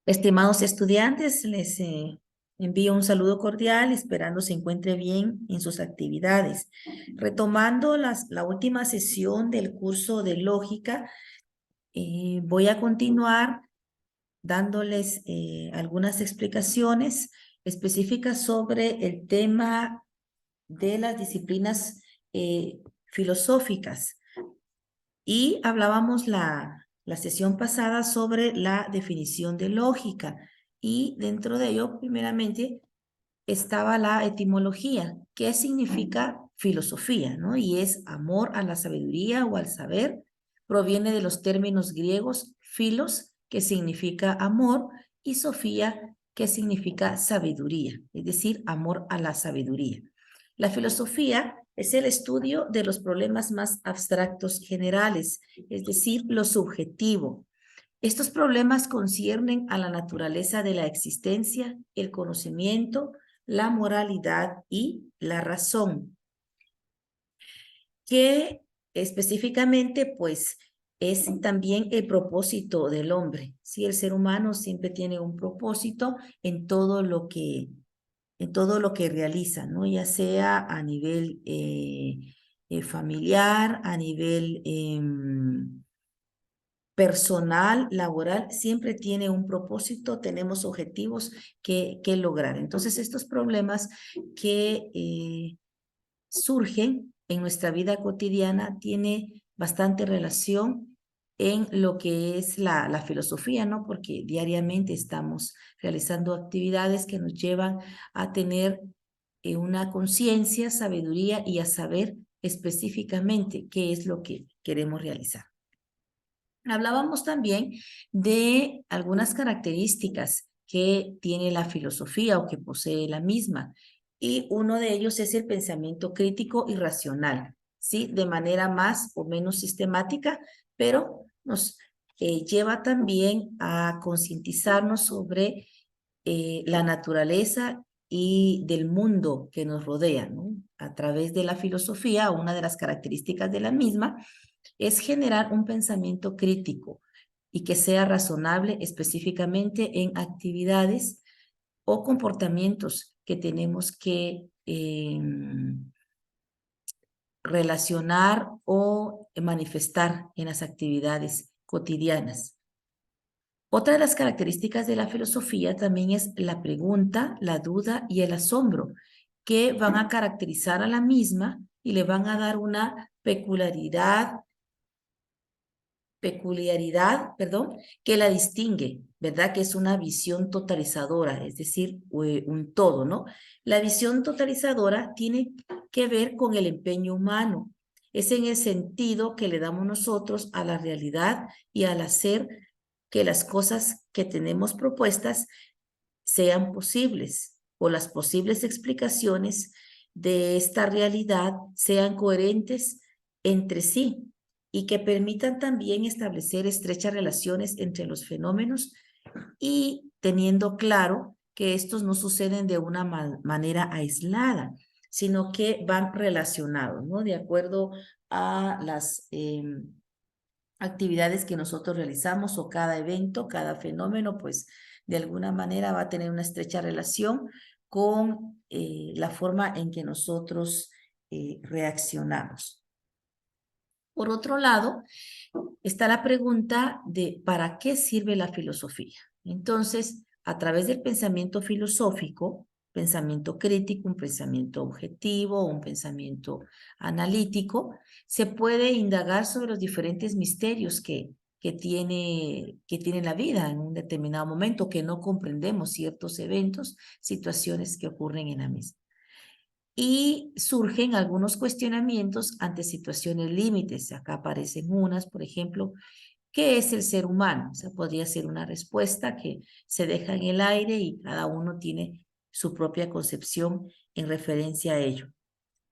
Estimados estudiantes, les envío un saludo cordial, esperando se encuentre bien en sus actividades. Retomando la última sesión del curso de lógica, voy a continuar dándoles algunas explicaciones específicas sobre el tema de las disciplinas filosóficas. Y hablábamos la sesión pasada sobre la definición de lógica y dentro de ello, primeramente, estaba la etimología. ¿Qué significa filosofía? ¿No? Y es amor a la sabiduría o al saber. Proviene de los términos griegos philos, que significa amor, y sofía, que significa sabiduría, es decir, amor a la sabiduría. La filosofía es el estudio de los problemas más abstractos generales, es decir, lo subjetivo. Estos problemas conciernen a la naturaleza de la existencia, el conocimiento, la moralidad y la razón, que específicamente pues es también el propósito del hombre. Sí, el ser humano siempre tiene un propósito en todo lo que realiza, ¿no? Ya sea a nivel familiar, a nivel personal, laboral, siempre tiene un propósito, tenemos objetivos que lograr. Entonces, estos problemas que surgen en nuestra vida cotidiana tiene bastante relación en lo que es la filosofía, ¿no? Porque diariamente estamos realizando actividades que nos llevan a tener una conciencia, sabiduría y a saber específicamente qué es lo que queremos realizar. Hablábamos también de algunas características que tiene la filosofía o que posee la misma, y uno de ellos es el pensamiento crítico y racional, ¿sí? De manera más o menos sistemática, pero nos lleva también a concientizarnos sobre la naturaleza y del mundo que nos rodea, ¿no? A través de la filosofía, una de las características de la misma es generar un pensamiento crítico y que sea razonable específicamente en actividades o comportamientos que tenemos que relacionar o manifestar en las actividades cotidianas. Otra de las características de la filosofía también es la pregunta, la duda y el asombro, que van a caracterizar a la misma y le van a dar una peculiaridad, que la distingue, ¿verdad? Que es una visión totalizadora, es decir, un todo, ¿no? La visión totalizadora tiene que ver con el empeño humano. Es en el sentido que le damos nosotros a la realidad y al hacer que las cosas que tenemos propuestas sean posibles, o las posibles explicaciones de esta realidad sean coherentes entre sí y que permitan también establecer estrechas relaciones entre los fenómenos, y teniendo claro que estos no suceden de una manera aislada, sino que van relacionados, ¿no? De acuerdo a las actividades que nosotros realizamos, o cada evento, cada fenómeno, pues de alguna manera va a tener una estrecha relación con la forma en que nosotros reaccionamos. Por otro lado, está la pregunta de ¿para qué sirve la filosofía? Entonces, a través del pensamiento filosófico, pensamiento crítico, un pensamiento objetivo, un pensamiento analítico, se puede indagar sobre los diferentes misterios que tiene la vida en un determinado momento, que no comprendemos ciertos eventos, situaciones que ocurren en la misma. Y surgen algunos cuestionamientos ante situaciones límites. Acá aparecen unas, por ejemplo, ¿qué es el ser humano? O sea, podría ser una respuesta que se deja en el aire y cada uno tiene su propia concepción en referencia a ello.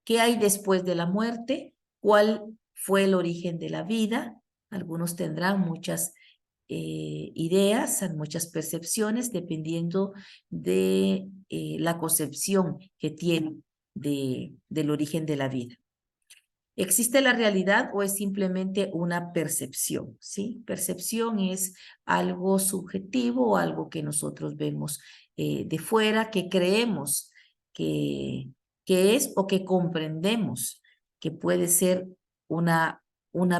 ¿Qué hay después de la muerte? ¿Cuál fue el origen de la vida? Algunos tendrán muchas ideas, muchas percepciones, dependiendo de la concepción que tienen del origen de la vida. ¿Existe la realidad o es simplemente una percepción? ¿Sí? Percepción es algo subjetivo o algo que nosotros vemos de fuera, que creemos que, que es o que comprendemos que puede ser una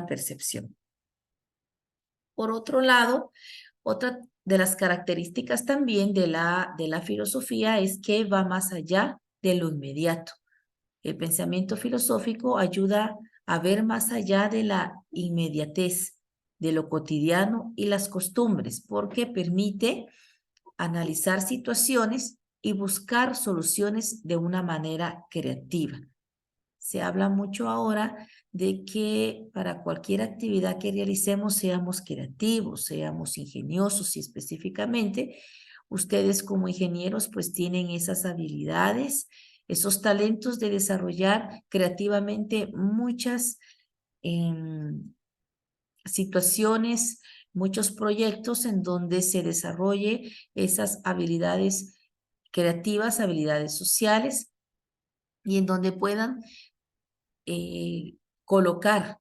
percepción. Por otro lado, otra de las características también de la filosofía es que va más allá de lo inmediato. El pensamiento filosófico ayuda a ver más allá de la inmediatez, de lo cotidiano y las costumbres, porque permite analizar situaciones y buscar soluciones de una manera creativa. Se habla mucho ahora de que para cualquier actividad que realicemos seamos creativos, seamos ingeniosos y específicamente ustedes como ingenieros pues tienen esas habilidades, esos talentos de desarrollar creativamente muchas situaciones, muchos proyectos en donde se desarrolle esas habilidades creativas, habilidades sociales y en donde puedan colocar,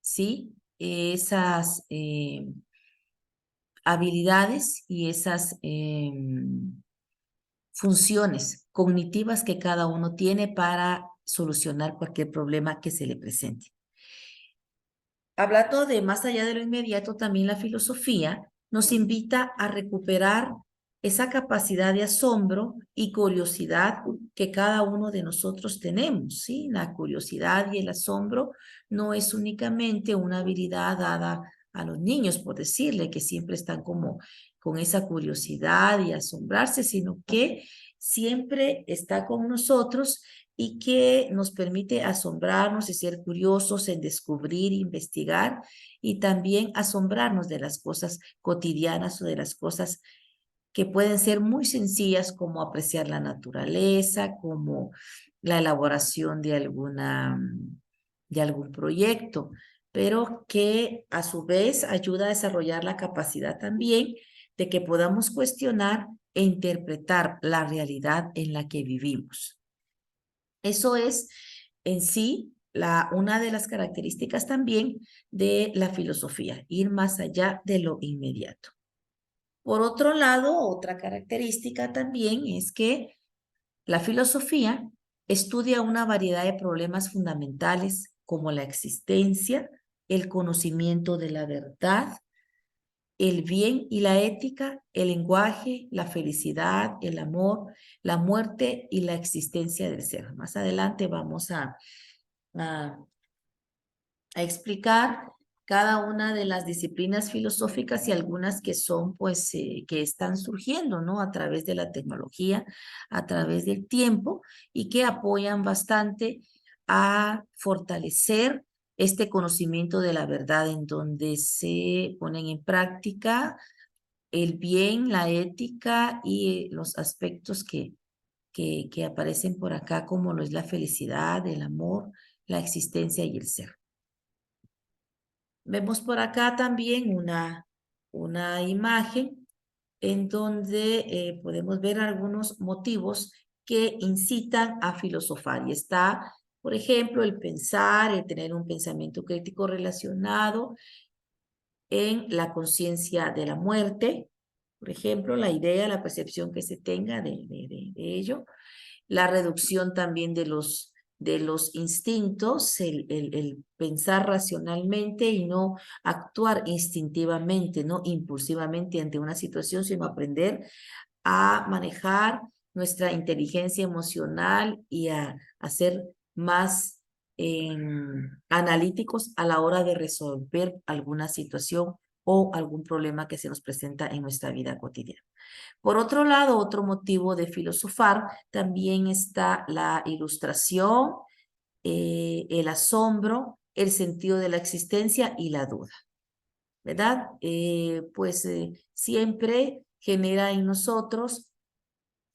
¿sí? Esas habilidades y esas funciones cognitivas que cada uno tiene para solucionar cualquier problema que se le presente. Hablando de más allá de lo inmediato, también la filosofía nos invita a recuperar esa capacidad de asombro y curiosidad que cada uno de nosotros tenemos, ¿sí? La curiosidad y el asombro no es únicamente una habilidad dada a los niños, por decirle, que siempre están como con esa curiosidad y asombrarse, sino que siempre está con nosotros y que nos permite asombrarnos y ser curiosos en descubrir, investigar y también asombrarnos de las cosas cotidianas o de las cosas que pueden ser muy sencillas como apreciar la naturaleza, como la elaboración de algún proyecto, pero que a su vez ayuda a desarrollar la capacidad también de que podamos cuestionar e interpretar la realidad en la que vivimos. Eso es en sí una de las características también de la filosofía, ir más allá de lo inmediato. Por otro lado, otra característica también es que la filosofía estudia una variedad de problemas fundamentales como la existencia, el conocimiento de la verdad, el bien y la ética, el lenguaje, la felicidad, el amor, la muerte y la existencia del ser. Más adelante vamos a, a explicar cada una de las disciplinas filosóficas y algunas que son, pues, que están surgiendo, ¿no? A través de la tecnología, a través del tiempo y que apoyan bastante a fortalecer este conocimiento de la verdad en donde se ponen en práctica el bien, la ética y los aspectos que aparecen por acá como lo es la felicidad, el amor, la existencia y el ser. Vemos por acá también una imagen en donde podemos ver algunos motivos que incitan a filosofar. Y está, por ejemplo, el pensar, el tener un pensamiento crítico relacionado en la conciencia de la muerte, por ejemplo, la idea, la percepción que se tenga de ello, la reducción también de los instintos, el pensar racionalmente y no actuar instintivamente, no impulsivamente ante una situación, sino aprender a manejar nuestra inteligencia emocional y a ser más analíticos a la hora de resolver alguna situación o algún problema que se nos presenta en nuestra vida cotidiana. Por otro lado, otro motivo de filosofar también está la ilustración, el asombro, el sentido de la existencia y la duda, ¿verdad? Pues siempre genera en nosotros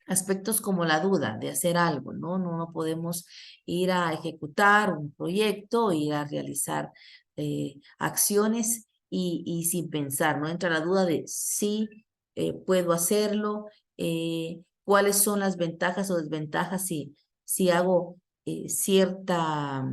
aspectos como la duda de hacer algo, ¿no? No podemos ir a ejecutar un proyecto, ir a realizar acciones y sin pensar, ¿no? Entra la duda de si puedo hacerlo, cuáles son las ventajas o desventajas si hago cierta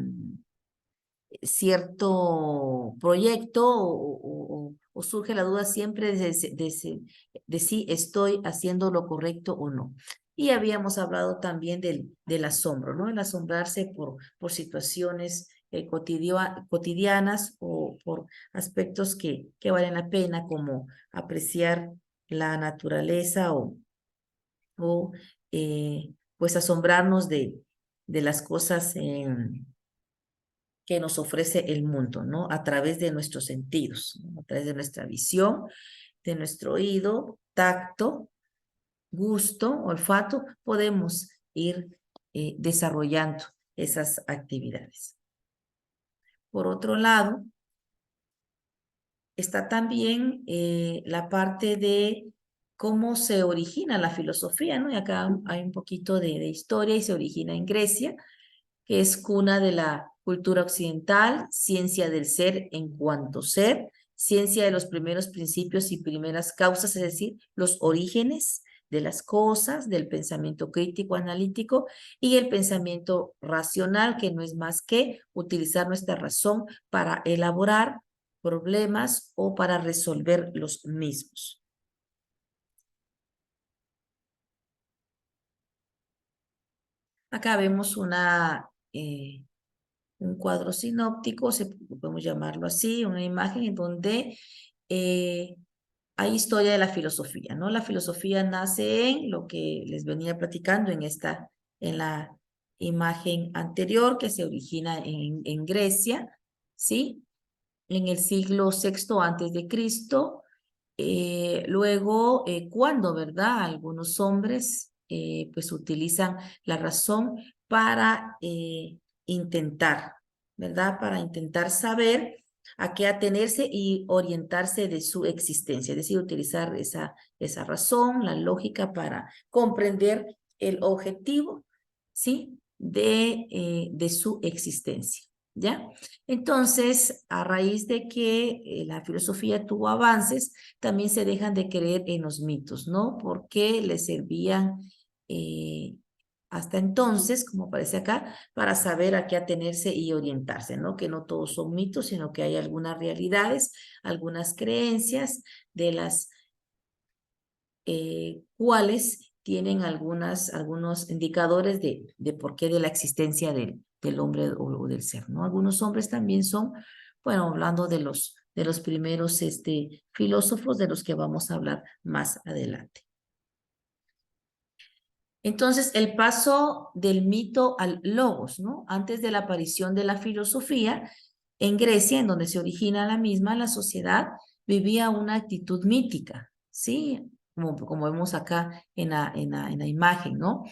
cierto proyecto o surge la duda siempre de si estoy haciendo lo correcto o no. Y habíamos hablado también del asombro, ¿no? El asombrarse por situaciones cotidianas o por aspectos que valen la pena, como apreciar la naturaleza o pues asombrarnos de las cosas que nos ofrece el mundo, ¿no? A través de nuestros sentidos, ¿no? A través de nuestra visión, de nuestro oído, tacto, gusto, olfato, podemos ir desarrollando esas actividades. Por otro lado, está también la parte de cómo se origina la filosofía, ¿no? Y acá hay un poquito de historia y se origina en Grecia, que es cuna de la cultura occidental, ciencia del ser en cuanto ser, ciencia de los primeros principios y primeras causas, es decir, los orígenes de las cosas, del pensamiento crítico analítico y el pensamiento racional, que no es más que utilizar nuestra razón para elaborar problemas o para resolver los mismos. Acá vemos un cuadro sinóptico, podemos llamarlo así, una imagen en donde eh, hay historia de la filosofía, ¿no? La filosofía nace en lo que les venía platicando en la imagen anterior, que se origina en Grecia, ¿sí? En el siglo VI antes de Cristo. Luego, cuando, ¿verdad? Algunos hombres pues utilizan la razón para intentar, ¿verdad? Para intentar saber a qué atenerse y orientarse de su existencia, es decir, utilizar esa razón, la lógica para comprender el objetivo, ¿sí? De su existencia, ¿ya? Entonces, a raíz de que la filosofía tuvo avances, también se dejan de creer en los mitos, ¿no? Porque les servían eh, hasta entonces, como aparece acá, para saber a qué atenerse y orientarse, ¿no? Que no todos son mitos, sino que hay algunas realidades, algunas creencias de las cuales tienen algunos indicadores de por qué de la existencia del hombre o del ser, ¿no? Algunos hombres también son, bueno, hablando de los primeros filósofos de los que vamos a hablar más adelante. Entonces, el paso del mito al logos, ¿no? Antes de la aparición de la filosofía, en Grecia, en donde se origina la misma, la sociedad vivía una actitud mítica, ¿sí? Como vemos acá en la imagen, ¿no?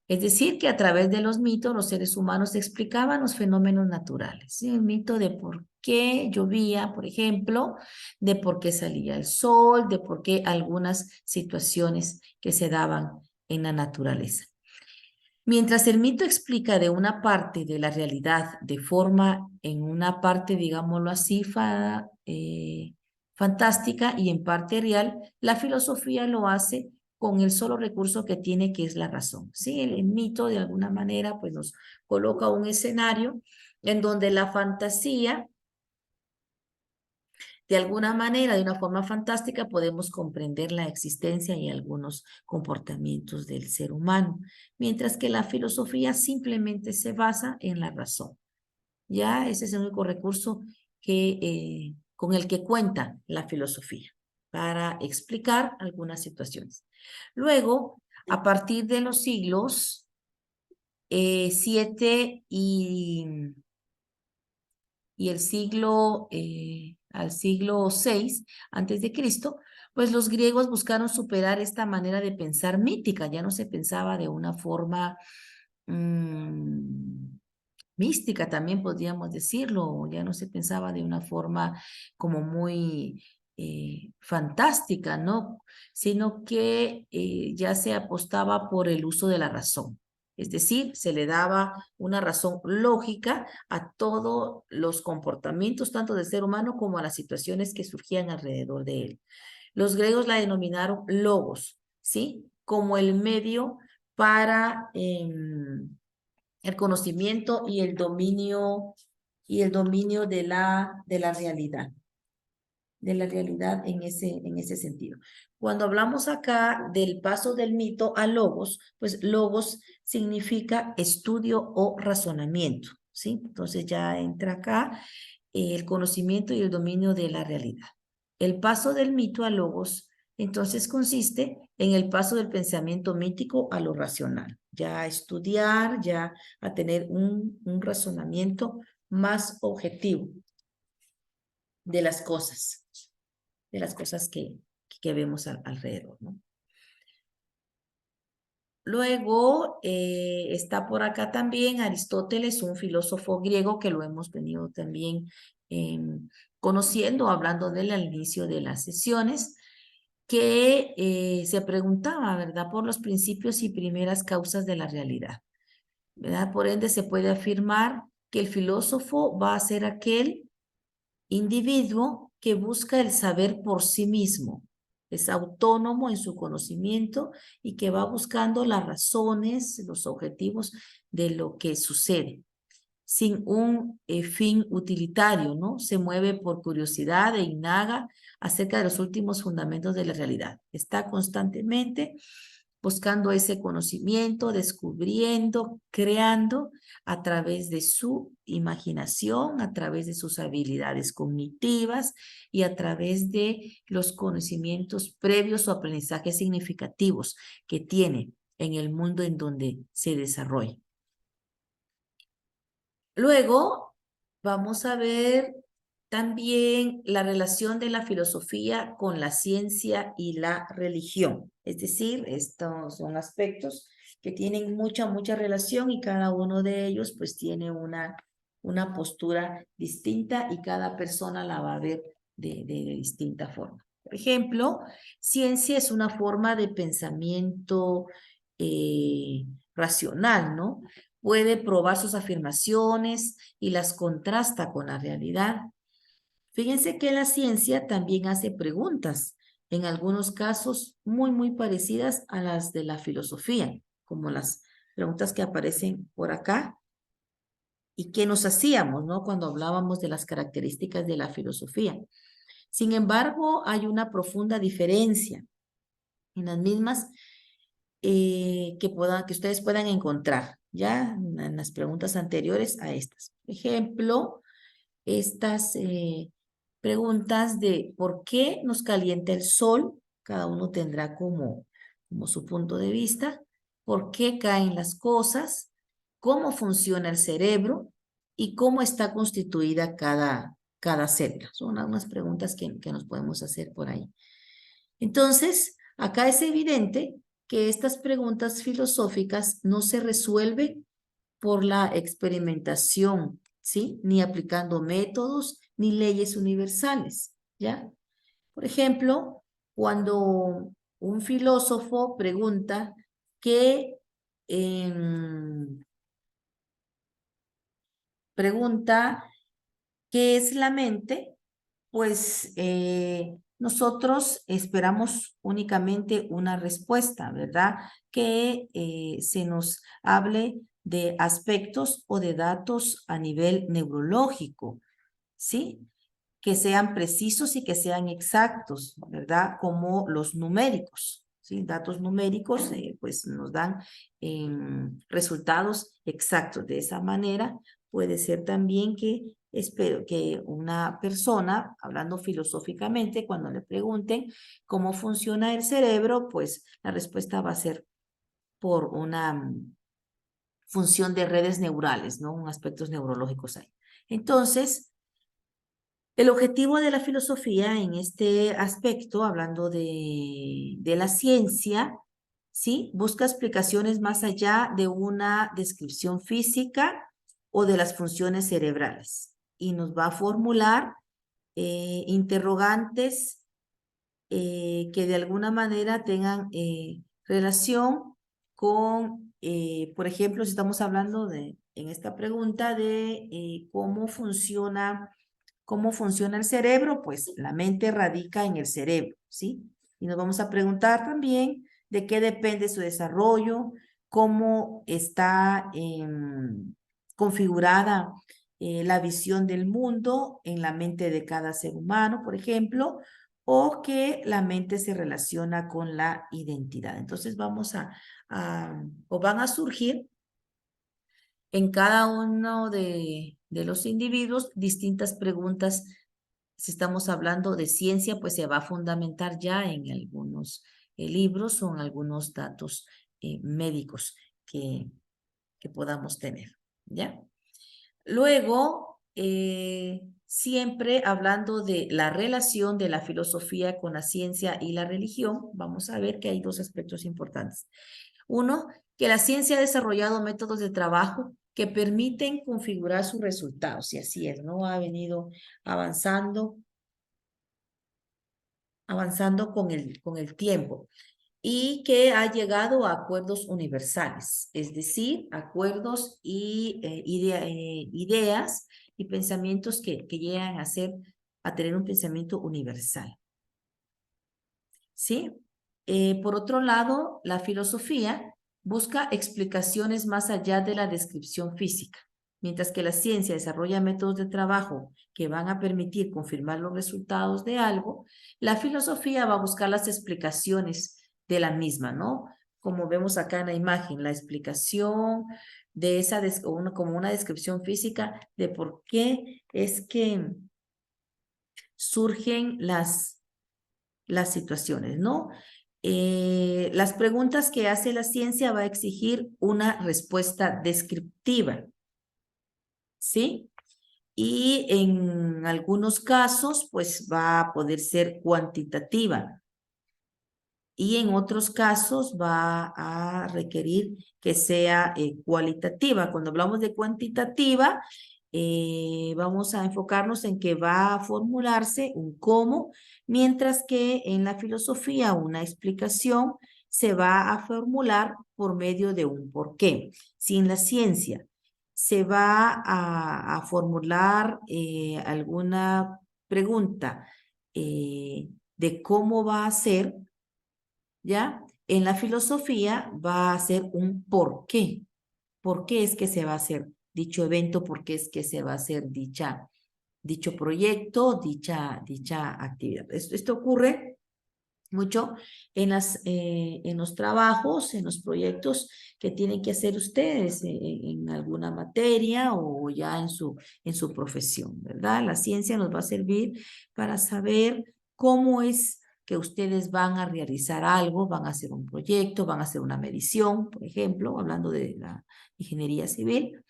Es decir, que a través de los mitos los seres humanos explicaban los fenómenos naturales, ¿sí? El mito de por qué llovía, por ejemplo, de por qué salía el sol, de por qué algunas situaciones que se daban en la naturaleza. Mientras el mito explica de una parte de la realidad de forma, en una parte, digámoslo así, fantástica y en parte real, la filosofía lo hace con el solo recurso que tiene, que es la razón. ¿Sí? El mito, de alguna manera, pues nos coloca un escenario en donde la fantasía, de alguna manera, de una forma fantástica, podemos comprender la existencia y algunos comportamientos del ser humano, mientras que la filosofía simplemente se basa en la razón. Ya ese es el único recurso con el que cuenta la filosofía para explicar algunas situaciones. Luego, a partir de los siglos 7 y el al siglo 6 antes de Cristo, pues los griegos buscaron superar esta manera de pensar mítica, ya no se pensaba de una forma mística, también podríamos decirlo, ya no se pensaba de una forma como muy fantástica, ¿no? Sino que ya se apostaba por el uso de la razón. Es decir, se le daba una razón lógica a todos los comportamientos, tanto del ser humano como a las situaciones que surgían alrededor de él. Los griegos la denominaron logos, ¿sí? Como el medio para el conocimiento y el dominio y el dominio de la realidad. De la realidad en ese sentido. Cuando hablamos acá del paso del mito a logos, pues logos significa estudio o razonamiento, ¿sí? Entonces ya entra acá el conocimiento y el dominio de la realidad. El paso del mito a logos, entonces consiste en el paso del pensamiento mítico a lo racional, ya a estudiar, ya a tener un razonamiento más objetivo de las cosas que vemos alrededor, ¿no? Luego está por acá también Aristóteles, un filósofo griego que lo hemos venido también conociendo, hablando de él al inicio de las sesiones, que se preguntaba, ¿verdad?, por los principios y primeras causas de la realidad, ¿verdad? Por ende, se puede afirmar que el filósofo va a ser aquel individuo que busca el saber por sí mismo, es autónomo en su conocimiento y que va buscando las razones, los objetivos de lo que sucede, sin un fin utilitario, ¿no? Se mueve por curiosidad e indaga acerca de los últimos fundamentos de la realidad. Está constantemente buscando ese conocimiento, descubriendo, creando a través de su imaginación, a través de sus habilidades cognitivas y a través de los conocimientos previos o aprendizajes significativos que tiene en el mundo en donde se desarrolla. Luego vamos a ver también la relación de la filosofía con la ciencia y la religión. Es decir, estos son aspectos que tienen mucha relación y cada uno de ellos pues tiene una postura distinta y cada persona la va a ver de distinta forma. Por ejemplo, ciencia es una forma de pensamiento racional, ¿no? Puede probar sus afirmaciones y las contrasta con la realidad. Fíjense que la ciencia también hace preguntas, en algunos casos muy parecidas a las de la filosofía, como las preguntas que aparecen por acá y que nos hacíamos, ¿no?, cuando hablábamos de las características de la filosofía. Sin embargo, hay una profunda diferencia en las mismas que ustedes puedan encontrar, ¿ya? En las preguntas anteriores a estas. Por ejemplo, estas preguntas de por qué nos calienta el sol, cada uno tendrá como su punto de vista, por qué caen las cosas, cómo funciona el cerebro y cómo está constituida cada célula. Son unas preguntas que nos podemos hacer por ahí. Entonces, acá es evidente que estas preguntas filosóficas no se resuelven por la experimentación, ¿sí? Ni aplicando métodos ni leyes universales, ¿ya? Por ejemplo, cuando un filósofo pregunta qué es la mente, pues nosotros esperamos únicamente una respuesta, ¿verdad? Que se nos hable de aspectos o de datos a nivel neurológico, ¿sí? Que sean precisos y que sean exactos, ¿verdad? Como los numéricos, ¿sí? Datos numéricos, pues nos dan resultados exactos. De esa manera, puede ser también que espero que una persona, hablando filosóficamente, cuando le pregunten cómo funciona el cerebro, pues la respuesta va a ser por una función de redes neurales, ¿no? Un aspectos neurológicos ahí. Entonces, el objetivo de la filosofía en este aspecto, hablando de la ciencia, ¿sí? Busca explicaciones más allá de una descripción física o de las funciones cerebrales y nos va a formular interrogantes que de alguna manera tengan relación con, por ejemplo, si estamos hablando en esta pregunta de cómo funciona el cerebro, pues la mente radica en el cerebro, ¿sí? Y nos vamos a preguntar también de qué depende su desarrollo, cómo está configurada la visión del mundo en la mente de cada ser humano, por ejemplo, o que la mente se relaciona con la identidad. Entonces vamos o van a surgir en cada uno de los individuos distintas preguntas. Si estamos hablando de ciencia, pues se va a fundamentar ya en algunos libros o en algunos datos médicos que podamos tener, ¿ya? Luego, siempre hablando de la relación de la filosofía con la ciencia y la religión, vamos a ver que hay dos aspectos importantes. Uno, que la ciencia ha desarrollado métodos de trabajo que permiten configurar sus resultados, y así es, ¿no? Ha venido avanzando con el tiempo y que ha llegado a acuerdos universales, es decir, acuerdos y ideas y pensamientos que llegan a tener un pensamiento universal. ¿Sí? Por otro lado, la filosofía busca explicaciones más allá de la descripción física, mientras que la ciencia desarrolla métodos de trabajo que van a permitir confirmar los resultados de algo. La filosofía va a buscar las explicaciones de la misma, ¿no? Como vemos acá en la imagen, la explicación de como una descripción física de por qué es que surgen las situaciones, ¿no? Las preguntas que hace la ciencia va a exigir una respuesta descriptiva, ¿sí? Y en algunos casos, pues va a poder ser cuantitativa. Y en otros casos va a requerir que sea cualitativa. Cuando hablamos de cuantitativa, vamos a enfocarnos en que va a formularse un cómo, mientras que en la filosofía una explicación se va a formular por medio de un por qué. Si en la ciencia se va a formular alguna pregunta de cómo va a ser, ¿ya? En la filosofía va a ser un por qué. ¿Por qué es que se va a hacer dicho evento? ¿Por qué es que se va a hacer dicho proyecto, dicha actividad? Esto ocurre mucho en los trabajos, en los proyectos que tienen que hacer ustedes en alguna materia o ya en su profesión, ¿verdad? La ciencia nos va a servir para saber cómo es que ustedes van a realizar algo, van a hacer un proyecto, van a hacer una medición, por ejemplo, hablando de la ingeniería civil.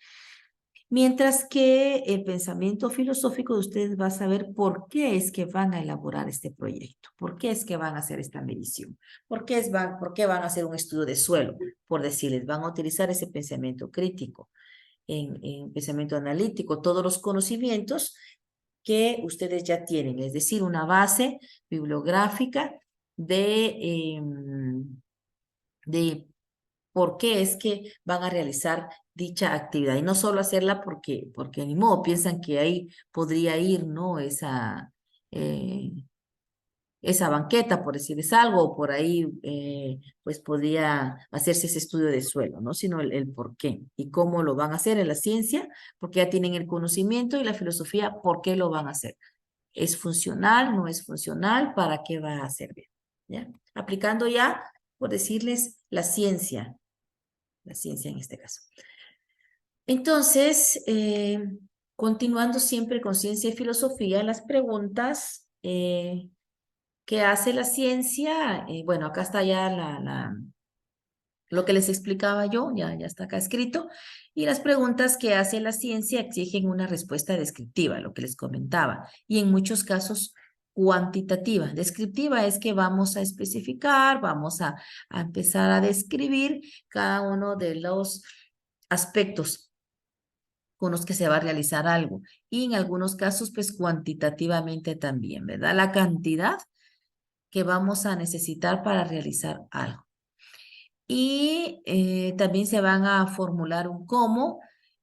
Mientras que el pensamiento filosófico de ustedes va a saber por qué es que van a elaborar este proyecto, por qué es que van a hacer esta medición, por qué van a hacer un estudio de suelo, por decirles, van a utilizar ese pensamiento crítico, en pensamiento analítico, todos los conocimientos que ustedes ya tienen, es decir, una base bibliográfica de por qué es que van a realizar dicha actividad. Y no solo hacerla porque ni modo, piensan que ahí podría ir, ¿no? Eh, esa banqueta, por decirles algo, o por ahí, pues podría hacerse ese estudio de suelo, ¿no? Sino el por qué y cómo lo van a hacer en la ciencia, porque ya tienen el conocimiento y la filosofía, ¿por qué lo van a hacer? ¿Es funcional? ¿No es funcional? ¿Para qué va a servir? ¿Ya? Aplicando ya, por decirles, la ciencia en este caso. Entonces, continuando siempre con ciencia y filosofía, las preguntas que hace la ciencia, bueno, acá está ya lo que les explicaba yo, ya está acá escrito, y las preguntas que hace la ciencia exigen una respuesta descriptiva, lo que les comentaba, y en muchos casos cuantitativa. Descriptiva es que vamos a especificar, vamos a empezar a describir cada uno de los aspectos con los que se va a realizar algo. Y en algunos casos, pues cuantitativamente también, ¿verdad? La cantidad que vamos a necesitar para realizar algo. Y también se van a formular un cómo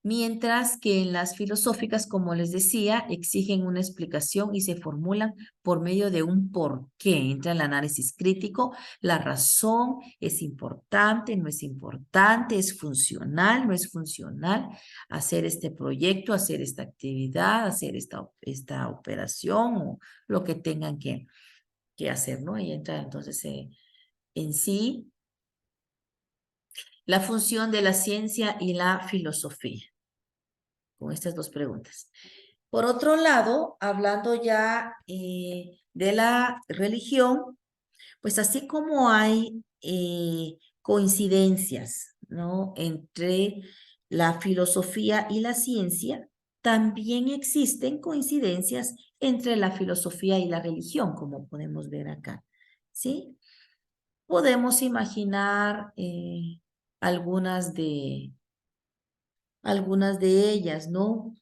Mientras que en las filosóficas, como les decía, exigen una explicación y se formulan por medio de un por qué. Entra el análisis crítico, la razón es importante, no es importante, es funcional, no es funcional, hacer este proyecto, hacer esta actividad, hacer esta operación o lo que tengan que hacer, ¿no? Y entra entonces en sí la función de la ciencia y la filosofía, con estas dos preguntas. Por otro lado, hablando ya de la religión, pues así como hay coincidencias, ¿no? Entre la filosofía y la ciencia, también existen coincidencias entre la filosofía y la religión, como podemos ver acá, ¿sí? Podemos imaginar algunas de ellas, ¿no?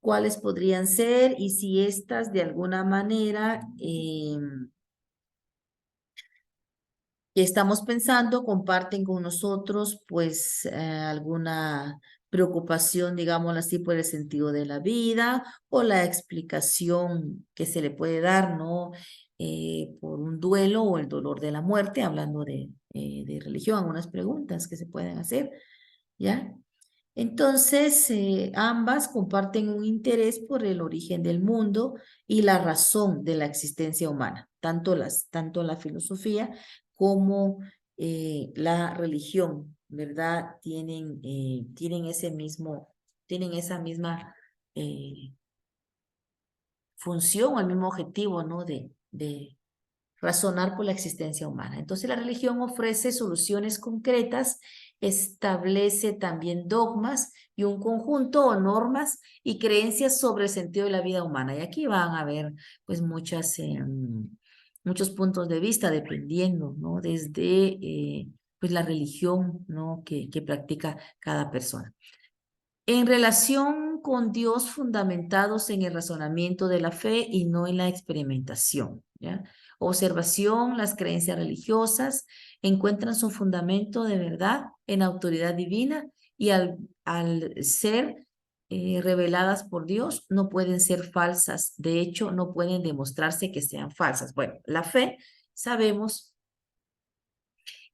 Cuáles podrían ser y si estas de alguna manera que estamos pensando comparten con nosotros pues alguna preocupación, digámoslo así, por el sentido de la vida o la explicación que se le puede dar, ¿no? Por un duelo o el dolor de la muerte, hablando de religión, algunas preguntas que se pueden hacer, ¿ya? Entonces, ambas comparten un interés por el origen del mundo y la razón de la existencia humana, tanto la filosofía como la religión, ¿verdad? Tienen esa misma eh, función o el mismo objetivo, ¿no? De razonar por la existencia humana. Entonces la religión ofrece soluciones concretas, establece también dogmas y un conjunto o normas y creencias sobre el sentido de la vida humana. Y aquí van a haber pues muchos puntos de vista dependiendo, ¿no? Desde pues la religión, ¿no? que practica cada persona. En relación con Dios fundamentados en el razonamiento de la fe y no en la experimentación, ¿ya? Observación, las creencias religiosas encuentran su fundamento de verdad en autoridad divina y al ser reveladas por Dios no pueden ser falsas. De hecho, no pueden demostrarse que sean falsas. Bueno, la fe sabemos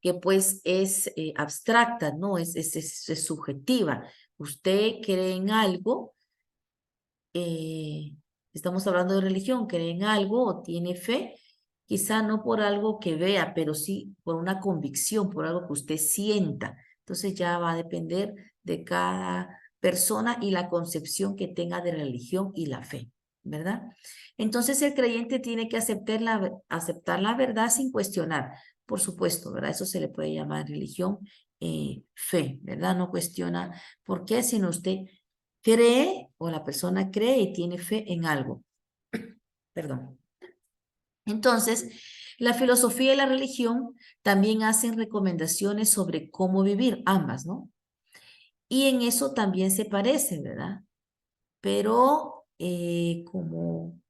que pues es abstracta, ¿no? Es subjetiva. Usted cree en algo, eh, estamos hablando de religión, cree en algo o tiene fe, quizá no por algo que vea, pero sí por una convicción, por algo que usted sienta. Entonces ya va a depender de cada persona y la concepción que tenga de religión y la fe, ¿verdad? Entonces el creyente tiene que aceptar la verdad sin cuestionar, por supuesto, ¿verdad? Eso se le puede llamar religión, fe, ¿verdad? No cuestiona por qué, sino usted cree o la persona cree y tiene fe en algo. Perdón. Entonces, la filosofía y la religión también hacen recomendaciones sobre cómo vivir, ambas, ¿no? Y en eso también se parecen, ¿verdad? Pero como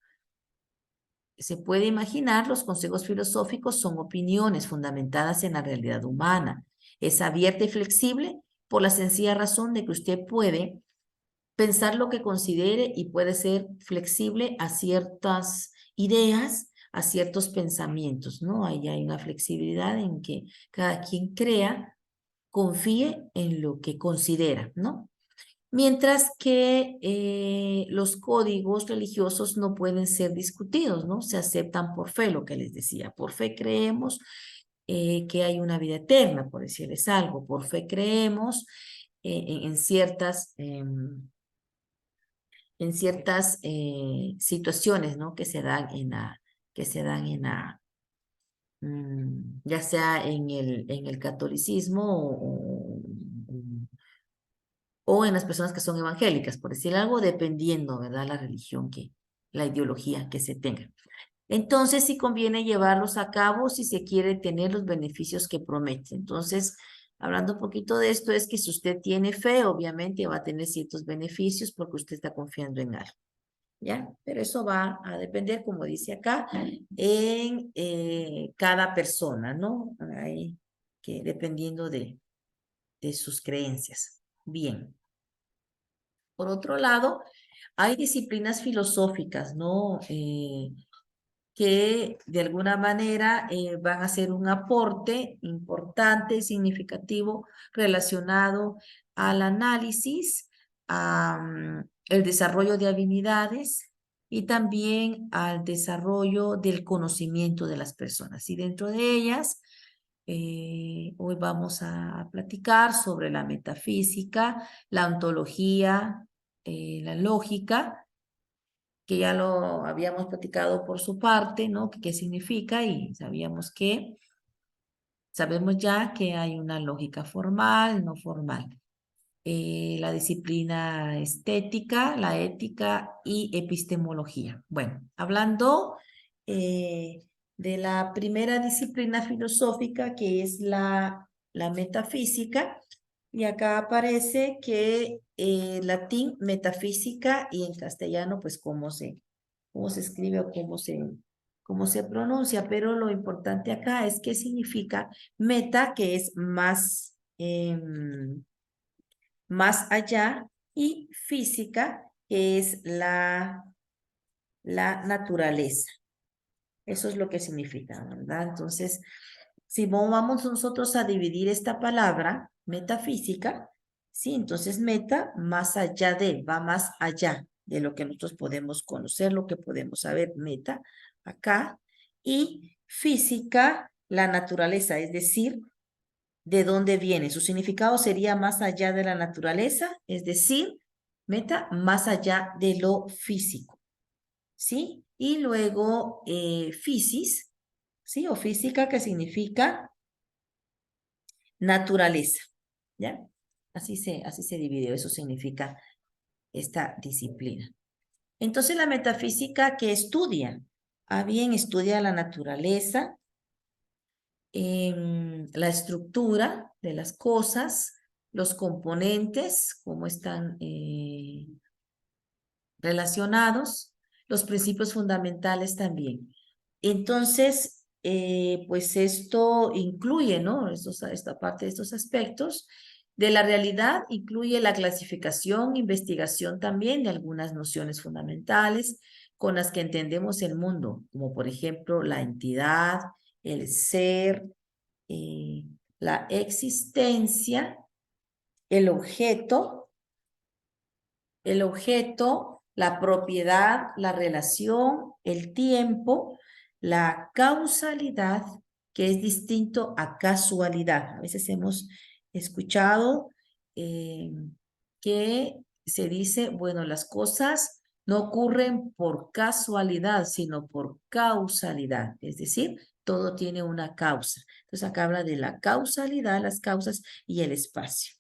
se puede imaginar, los consejos filosóficos son opiniones fundamentadas en la realidad humana. Es abierta y flexible por la sencilla razón de que usted puede pensar lo que considere y puede ser flexible a ciertas ideas, a ciertos pensamientos, ¿no? Ahí hay una flexibilidad en que cada quien crea, confíe en lo que considera, ¿no? Mientras que los códigos religiosos no pueden ser discutidos, ¿no? Se aceptan por fe, lo que les decía. Por fe creemos que hay una vida eterna, por decirles algo. Por fe creemos en ciertas situaciones, ¿no? Que se dan ya sea en el catolicismo o en las personas que son evangélicas, por decir algo, dependiendo, ¿verdad? La ideología que se tenga. Entonces, sí conviene llevarlos a cabo si se quiere tener los beneficios que promete. Entonces, hablando un poquito de esto, es que si usted tiene fe, obviamente va a tener ciertos beneficios porque usted está confiando en algo. ¿Ya? Pero eso va a depender, como dice acá, en cada persona, ¿no? Dependiendo de sus creencias. Bien. Por otro lado, hay disciplinas filosóficas, ¿no? Que de alguna manera van a hacer un aporte importante, significativo, relacionado al análisis, el desarrollo de habilidades y también al desarrollo del conocimiento de las personas. Y dentro de ellas, hoy vamos a platicar sobre la metafísica, la ontología, la lógica, que ya lo habíamos platicado por su parte, ¿no? ¿Qué significa? Y sabemos ya que hay una lógica formal, no formal. La disciplina estética, la ética y epistemología. Bueno, hablando de la primera disciplina filosófica, que es la metafísica, y acá aparece que en latín metafísica y en castellano, pues cómo se escribe o cómo se pronuncia, pero lo importante acá es qué significa meta, que es más allá, y física, que es la naturaleza. Eso es lo que significa, ¿verdad? Entonces, si vamos nosotros a dividir esta palabra, metafísica, sí, entonces meta, más allá de, va más allá de lo que nosotros podemos conocer, lo que podemos saber, meta, acá, y física, la naturaleza, es decir, de dónde viene. Su significado sería más allá de la naturaleza, es decir, meta, más allá de lo físico, ¿sí? Y luego fisis, ¿sí? O física, que significa naturaleza, ¿ya? Así se divide, eso significa esta disciplina. Entonces, la metafísica, ¿qué estudia? Bien, estudia la naturaleza, la estructura de las cosas, los componentes, cómo están relacionados, los principios fundamentales también. Entonces, pues esto incluye, ¿no? Esta parte de estos aspectos de la realidad, incluye la clasificación, investigación también de algunas nociones fundamentales con las que entendemos el mundo, como por ejemplo la entidad, el ser, eh, la existencia, el objeto, la propiedad, la relación, el tiempo, la causalidad, que es distinto a casualidad. A veces hemos escuchado que se dice, bueno, las cosas no ocurren por casualidad, sino por causalidad. Es decir, todo tiene una causa. Entonces acá habla de la causalidad, las causas y el espacio.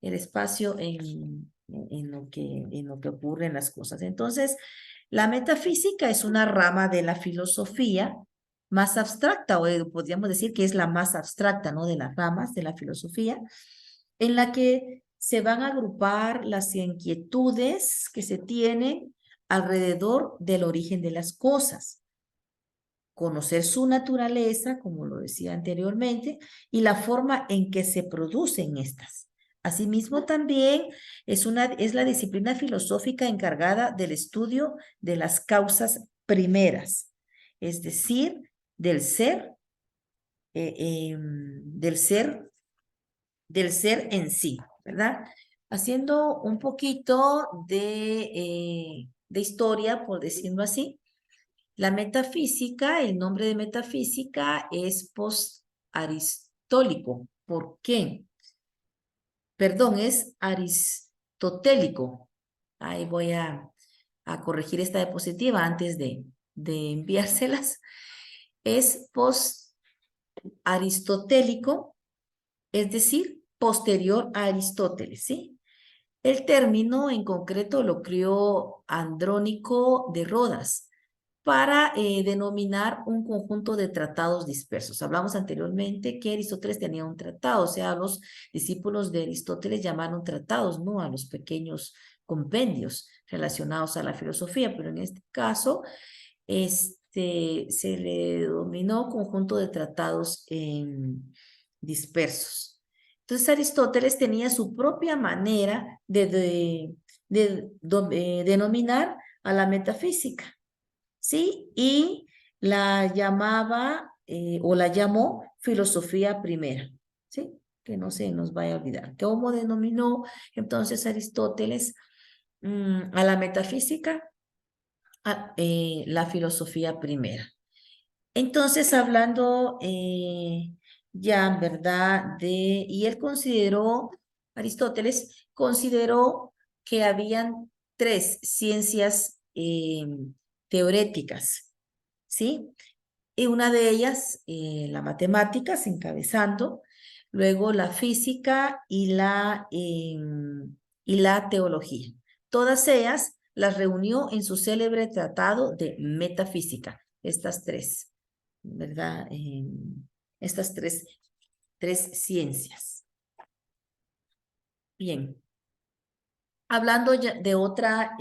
El espacio en lo que ocurre en las cosas. Entonces, la metafísica es una rama de la filosofía más abstracta, o podríamos decir que es la más abstracta, ¿no? De las ramas de la filosofía, en la que se van a agrupar las inquietudes que se tienen alrededor del origen de las cosas, conocer su naturaleza, como lo decía anteriormente, y la forma en que se producen estas. Asimismo, también es la disciplina filosófica encargada del estudio de las causas primeras, es decir, del ser, del ser, del ser en sí, ¿verdad? Haciendo un poquito de historia, por decirlo así. La metafísica, el nombre de metafísica es post-aristólico. ¿Por qué? Perdón, es aristotélico. Ahí voy a corregir esta diapositiva antes de enviárselas. Es post-aristotélico, es decir, posterior a Aristóteles, ¿sí? El término en concreto lo creó Andrónico de Rodas para denominar un conjunto de tratados dispersos. Hablamos anteriormente que Aristóteles tenía un tratado, o sea, los discípulos de Aristóteles llamaron tratados, ¿no? A los pequeños compendios relacionados a la filosofía, pero en este caso, se le denominó conjunto de tratados dispersos. Entonces Aristóteles tenía su propia manera de denominar a la metafísica, ¿sí? Y la llamaba o la llamó filosofía primera, ¿sí? Que no se nos vaya a olvidar. ¿Cómo denominó entonces Aristóteles a la metafísica? La filosofía primera. Entonces, hablando ya, ¿verdad? Y él consideró, Aristóteles consideró que habían tres ciencias teoréticas, ¿sí? Y una de ellas, la matemáticas, encabezando, luego la física y la teología. Todas ellas las reunió en su célebre tratado de metafísica, estas tres, ¿verdad? Estas tres ciencias. Bien. Hablando ya de otra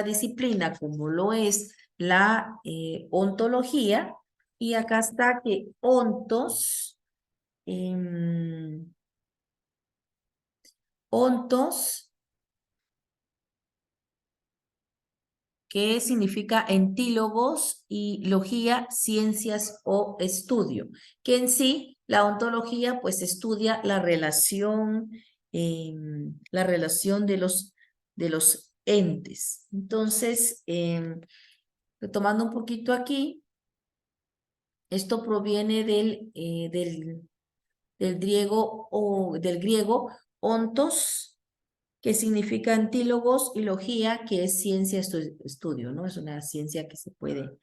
disciplina, como lo es la ontología, y acá está que ontos, que significa entílogos, y logía, ciencias o estudio, que en sí la ontología pues estudia la relación de los entes. Entonces, retomando un poquito aquí, esto proviene del griego ontos, que significa antílogos, y logía, que es ciencia estudio, ¿no? Es una ciencia que se puede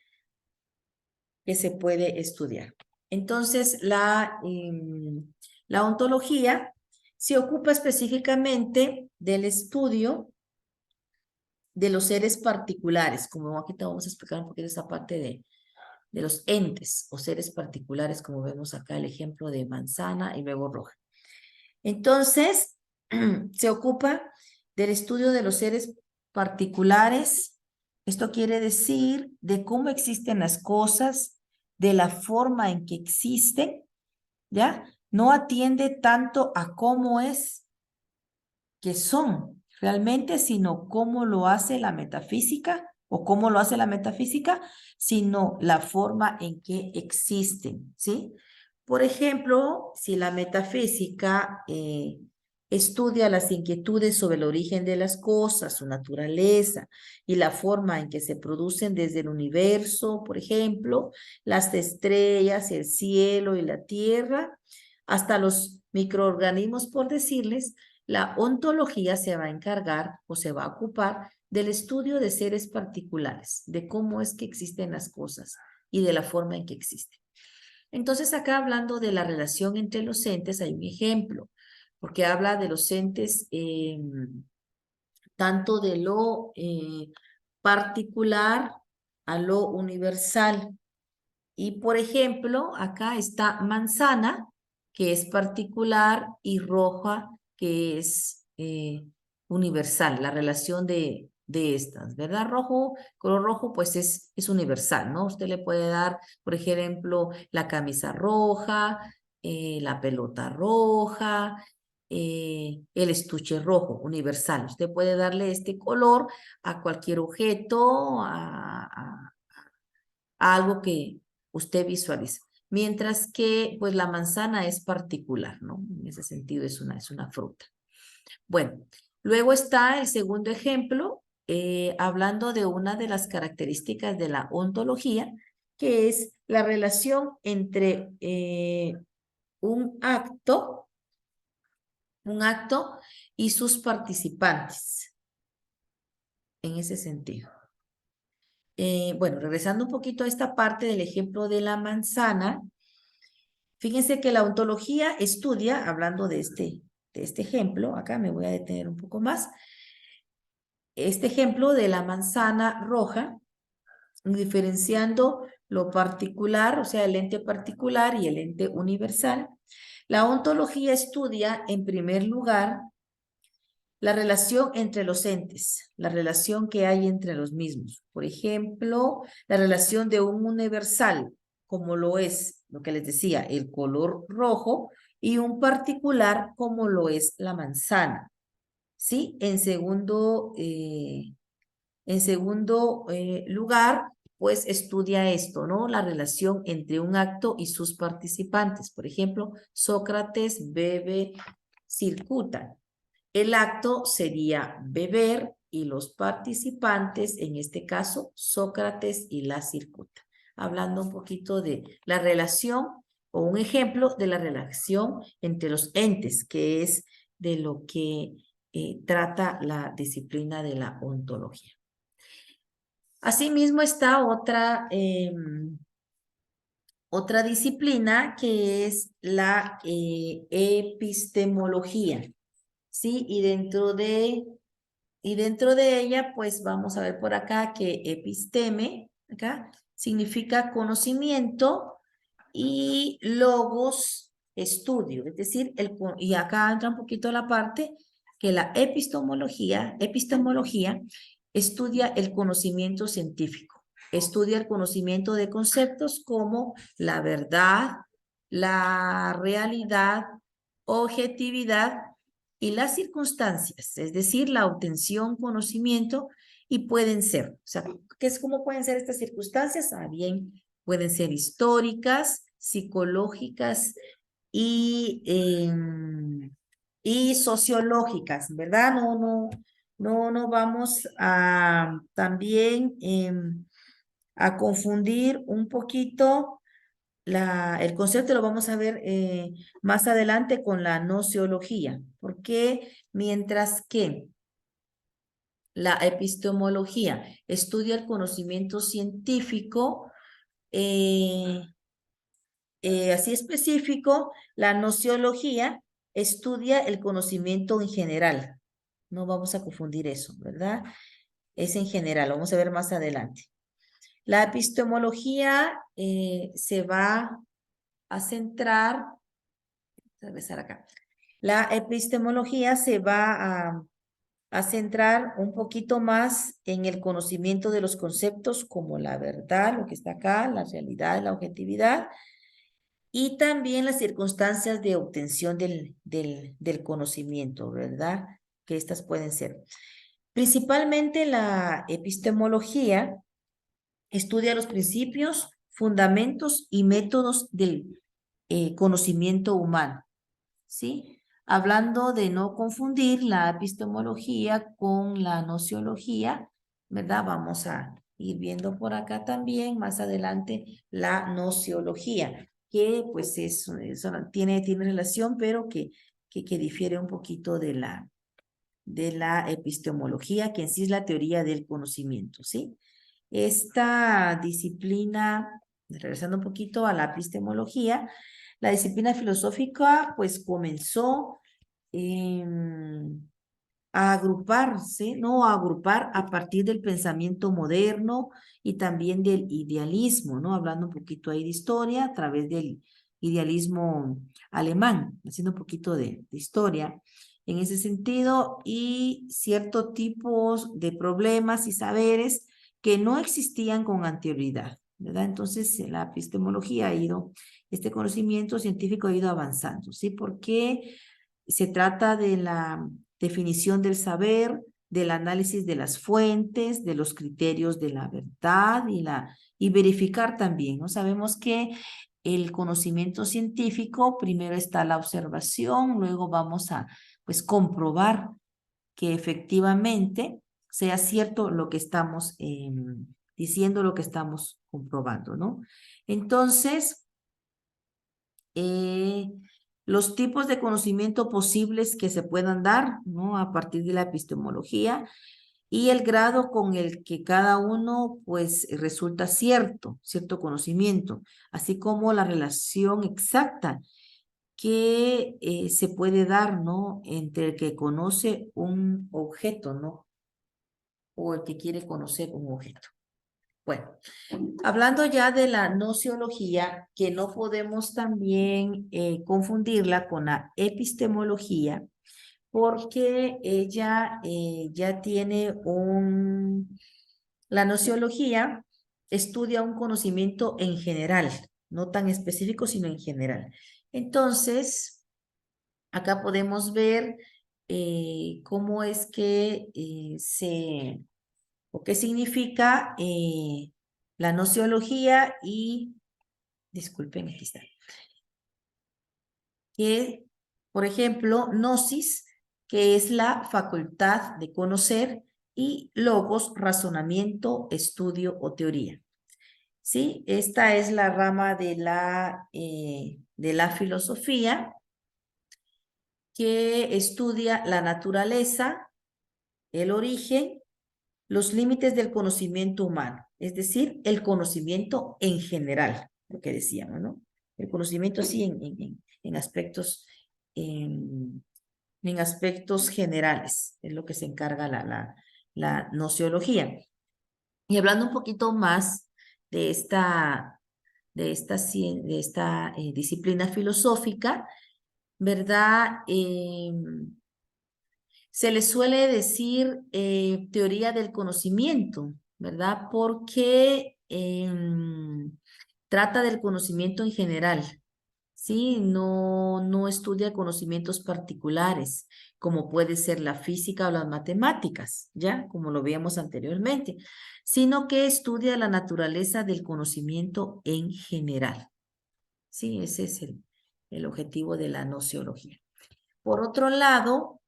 estudiar. Entonces, la ontología se ocupa específicamente del estudio de los seres particulares, como aquí te vamos a explicar un poquito esa parte de los entes o seres particulares, como vemos acá el ejemplo de manzana y luego roja. Entonces, se ocupa del estudio de los seres particulares. Esto quiere decir de cómo existen las cosas, de la forma en que existen, ¿ya? No atiende tanto a cómo es que son realmente, sino cómo lo hace la metafísica, o cómo lo hace la metafísica, sino la forma en que existen, ¿sí? Por ejemplo, si la metafísica estudia las inquietudes sobre el origen de las cosas, su naturaleza y la forma en que se producen desde el universo, por ejemplo, las estrellas, el cielo y la tierra, hasta los microorganismos, por decirles, la ontología se va a encargar o se va a ocupar del estudio de seres particulares, de cómo es que existen las cosas y de la forma en que existen. Entonces, acá hablando de la relación entre los entes, hay un ejemplo, porque habla de los entes tanto de lo particular a lo universal. Y, por ejemplo, acá está manzana, que es particular, y roja, que es universal, la relación de estas, ¿verdad? Color rojo, pues es universal, ¿no? Usted le puede dar, por ejemplo, la camisa roja, la pelota roja, el estuche rojo, universal. Usted puede darle este color a cualquier objeto, a algo que usted visualiza. Mientras que, pues, la manzana es particular, ¿no? En ese sentido es una fruta. Bueno, luego está el segundo ejemplo, hablando de una de las características de la ontología, que es la relación entre un acto y sus participantes, en ese sentido. Bueno, regresando un poquito a esta parte del ejemplo de la manzana, fíjense que la ontología estudia, hablando de este ejemplo, acá me voy a detener un poco más, este ejemplo de la manzana roja, diferenciando lo particular, o sea, el ente particular y el ente universal. La ontología estudia, en primer lugar, la relación entre los entes, la relación que hay entre los mismos. Por ejemplo, la relación de un universal, como lo es, lo que les decía, el color rojo, y un particular como lo es la manzana. ¿Sí? En segundo lugar, pues estudia esto, ¿no? La relación entre un acto y sus participantes. Por ejemplo, Sócrates bebe, circuta. El acto sería beber y los participantes, en este caso, Sócrates y la circuta. Hablando un poquito de la relación o un ejemplo de la relación entre los entes, que es de lo que trata la disciplina de la ontología. Asimismo está otra disciplina que es la epistemología, ¿sí? Y dentro de ella, pues vamos a ver por acá que episteme, acá, significa conocimiento y logos, estudio. Es decir, y acá entra un poquito la parte que la epistemología estudia el conocimiento científico, estudia el conocimiento de conceptos como la verdad, la realidad, objetividad y las circunstancias, es decir, la obtención, conocimiento, y pueden ser, o sea, ¿cómo pueden ser estas circunstancias? Ah, bien, pueden ser históricas, psicológicas y sociológicas, ¿verdad? No vamos a también a confundir un poquito el concepto, lo vamos a ver más adelante con la nociología, porque mientras que la epistemología estudia el conocimiento científico, así específico, la nociología estudia el conocimiento en general. No vamos a confundir eso, ¿verdad? Es en general, lo vamos a ver más adelante. La epistemología se va a centrar, regresar acá. La epistemología se va a centrar un poquito más en el conocimiento de los conceptos como la verdad, lo que está acá, la realidad, la objetividad, y también las circunstancias de obtención del conocimiento, ¿verdad? Que estas pueden ser. Principalmente la epistemología estudia los principios, fundamentos y métodos del conocimiento humano, ¿sí? Hablando de no confundir la epistemología con la nociología, ¿verdad? Vamos a ir viendo por acá también más adelante la nociología, que pues tiene relación, pero que difiere un poquito de la epistemología, que en sí es la teoría del conocimiento, ¿sí? Esta disciplina, regresando un poquito a la epistemología, la disciplina filosófica pues comenzó a agruparse, ¿no? A agrupar a partir del pensamiento moderno y también del idealismo, ¿no? Hablando un poquito ahí de historia a través del idealismo alemán, haciendo un poquito de historia en ese sentido y ciertos tipos de problemas y saberes que no existían con anterioridad, ¿verdad? Entonces la epistemología ha ido, este conocimiento científico ha ido avanzando, ¿sí? Porque se trata de la definición del saber, del análisis de las fuentes, de los criterios de la verdad y verificar también, ¿no? Sabemos que el conocimiento científico, primero está la observación, luego vamos a, pues, comprobar que efectivamente sea cierto lo que estamos diciendo, lo que estamos comprobando, ¿no? Entonces, los tipos de conocimiento posibles que se puedan dar, ¿no? A partir de la epistemología y el grado con el que cada uno, pues, resulta cierto conocimiento, así como la relación exacta que se puede dar, ¿no? Entre el que conoce un objeto, ¿no? O el que quiere conocer un objeto. Bueno, hablando ya de la nociología, que no podemos también confundirla con la epistemología, porque ella ya tiene la nociología estudia un conocimiento en general, no tan específico, sino en general. Entonces, acá podemos ver cómo es que o qué significa la nociología y, disculpen, aquí está, que, por ejemplo, gnosis, que es la facultad de conocer, y logos, razonamiento, estudio o teoría. ¿Sí? Esta es la rama de la filosofía que estudia la naturaleza, el origen, los límites del conocimiento humano, es decir, el conocimiento en general, lo que decíamos, ¿no? El conocimiento sí en aspectos, en aspectos generales, es lo que se encarga la nociología. Y hablando un poquito más de esta disciplina filosófica, ¿verdad? Se le suele decir teoría del conocimiento, ¿verdad? Porque trata del conocimiento en general, ¿sí? No estudia conocimientos particulares, como puede ser la física o las matemáticas, ¿ya? Como lo veíamos anteriormente, sino que estudia la naturaleza del conocimiento en general. Sí, ese es el objetivo de la nociología. Por otro lado,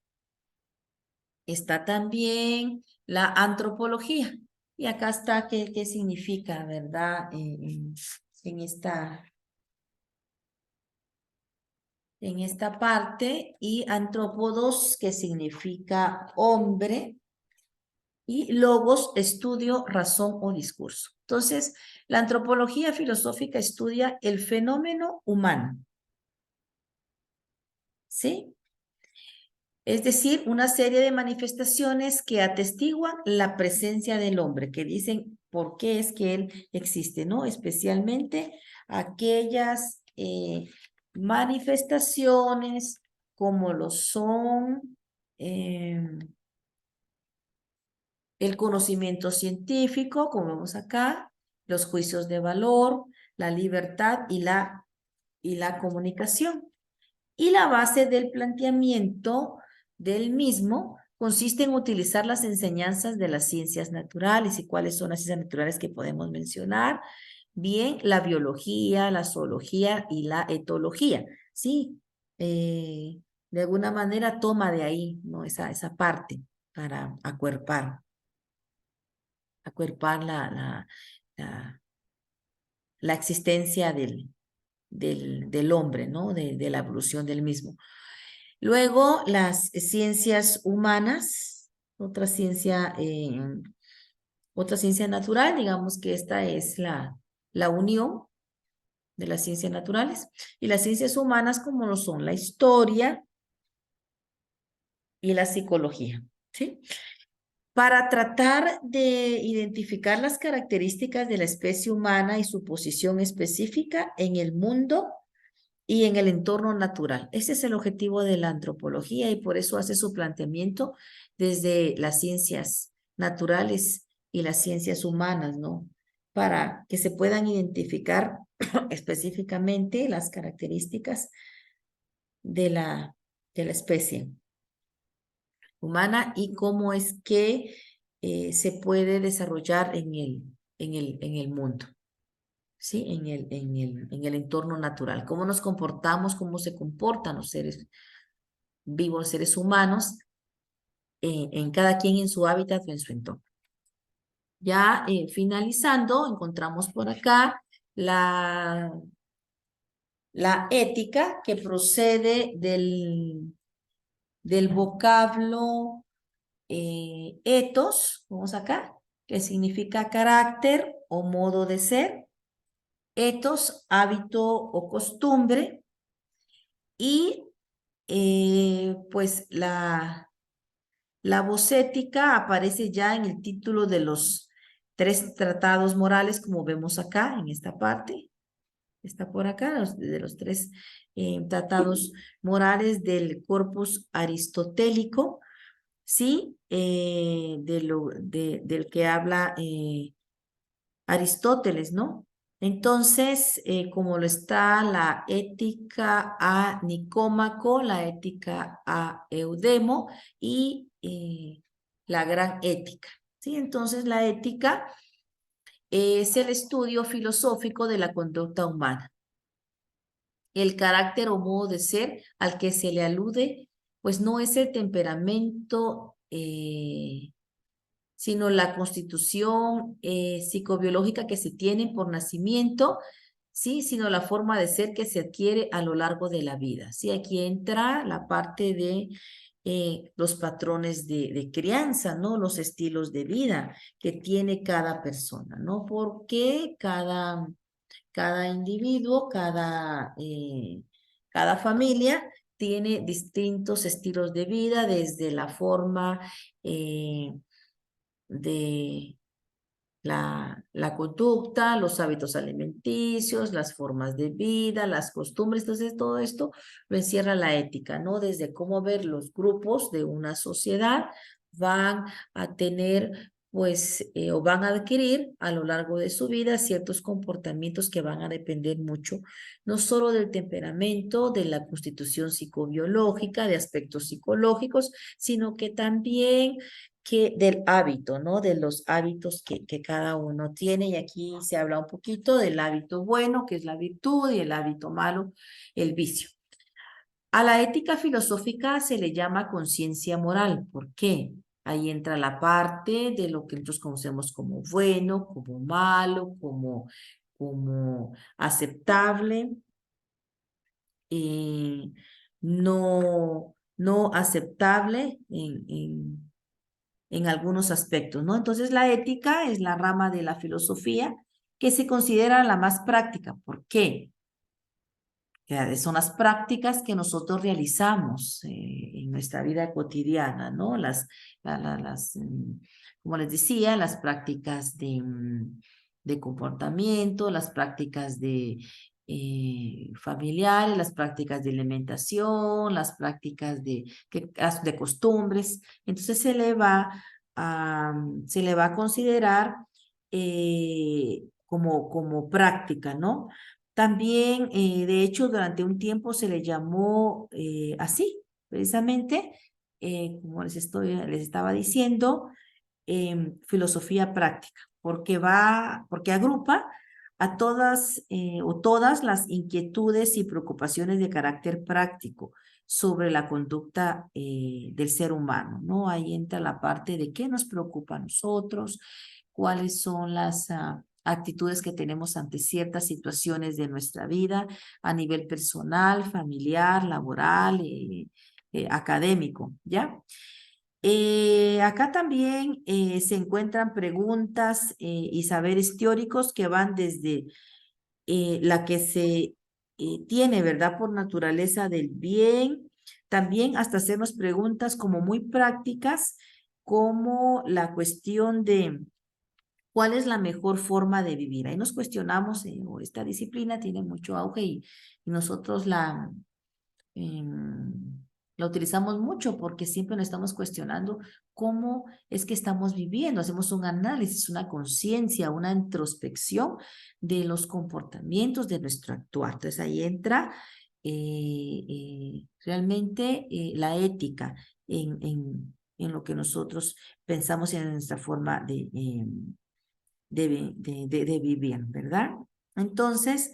está también la antropología. Y acá está qué significa, ¿verdad? En esta parte. Y antrópodos, que significa hombre. Y logos, estudio, razón o discurso. Entonces, la antropología filosófica estudia el fenómeno humano. ¿Sí? Es decir, una serie de manifestaciones que atestiguan la presencia del hombre, que dicen por qué es que él existe, ¿no? Especialmente aquellas manifestaciones como lo son el conocimiento científico, como vemos acá, los juicios de valor, la libertad y la comunicación. Y la base del planteamiento del mismo consiste en utilizar las enseñanzas de las ciencias naturales. ¿Y cuáles son las ciencias naturales que podemos mencionar? Bien, la biología, la zoología y la etología. Sí, de alguna manera toma de ahí, ¿no? Esa parte para acuerpar la existencia del hombre, ¿no? De la evolución del mismo. Luego, las ciencias humanas, otra ciencia natural, digamos que esta es la unión de las ciencias naturales, y las ciencias humanas como lo son la historia y la psicología, ¿sí? Para tratar de identificar las características de la especie humana y su posición específica en el mundo y en el entorno natural. Ese es el objetivo de la antropología, y por eso hace su planteamiento desde las ciencias naturales y las ciencias humanas, ¿no? Para que se puedan identificar específicamente las características de la especie humana y cómo es que se puede desarrollar en el mundo. ¿Sí? En el entorno natural. Cómo nos comportamos, cómo se comportan los seres vivos, seres humanos, en cada quien en su hábitat o en su entorno. Ya finalizando, encontramos por acá la ética, que procede del vocablo ethos, vamos acá, que significa carácter o modo de ser. Ethos, hábito o costumbre. Y pues la voz ética aparece ya en el título de los 3 tratados morales, como vemos acá en esta parte. Está por acá, de los 3 tratados morales del corpus aristotélico, ¿sí? Del que habla Aristóteles, ¿no? Entonces, como lo está la ética a Nicómaco, la ética a Eudemo y la gran ética. ¿Sí? Entonces, la ética es el estudio filosófico de la conducta humana. El carácter o modo de ser al que se le alude, pues no es el temperamento, sino la constitución psicobiológica que se tiene por nacimiento, sí, sino la forma de ser que se adquiere a lo largo de la vida. Sí, aquí entra la parte de los patrones de crianza, ¿no? Los estilos de vida que tiene cada persona, ¿no? Porque cada individuo, cada familia tiene distintos estilos de vida, desde la forma de la conducta, los hábitos alimenticios, las formas de vida, las costumbres. Entonces, todo esto lo encierra la ética, ¿no? Desde cómo ver los grupos de una sociedad van a tener, pues, o van a adquirir a lo largo de su vida ciertos comportamientos que van a depender mucho, no solo del temperamento, de la constitución psicobiológica, de aspectos psicológicos, sino que también del hábito, ¿no? De los hábitos que cada uno tiene. Y aquí se habla un poquito del hábito bueno, que es la virtud, y el hábito malo, el vicio. A la ética filosófica se le llama conciencia moral. ¿Por qué? Ahí entra la parte de lo que nosotros conocemos como bueno, como malo, como aceptable, eh, no aceptable en algunos aspectos, ¿no? Entonces, la ética es la rama de la filosofía que se considera la más práctica. ¿Por qué? Son las prácticas que nosotros realizamos en nuestra vida cotidiana, ¿no? Como les decía, las prácticas de comportamiento, las prácticas de familiares, las prácticas de alimentación, las prácticas de costumbres. Entonces se le va a considerar como práctica, ¿no? También, de hecho, durante un tiempo se le llamó así, precisamente, como les estaba diciendo, filosofía práctica, porque agrupa a todas o todas las inquietudes y preocupaciones de carácter práctico sobre la conducta del ser humano, ¿no? Ahí entra la parte de qué nos preocupa a nosotros, cuáles son las actitudes que tenemos ante ciertas situaciones de nuestra vida a nivel personal, familiar, laboral, académico, ¿ya? Acá también se encuentran preguntas y saberes teóricos que van desde la que se tiene, ¿verdad? Por naturaleza del bien, también hasta hacernos preguntas como muy prácticas, como la cuestión de cuál es la mejor forma de vivir. Ahí nos cuestionamos, o esta disciplina tiene mucho auge y nosotros la utilizamos mucho porque siempre nos estamos cuestionando cómo es que estamos viviendo. Hacemos un análisis, una conciencia, una introspección de los comportamientos de nuestro actuar. Entonces ahí entra realmente la ética en lo que nosotros pensamos y en nuestra forma de vivir, ¿verdad? Entonces,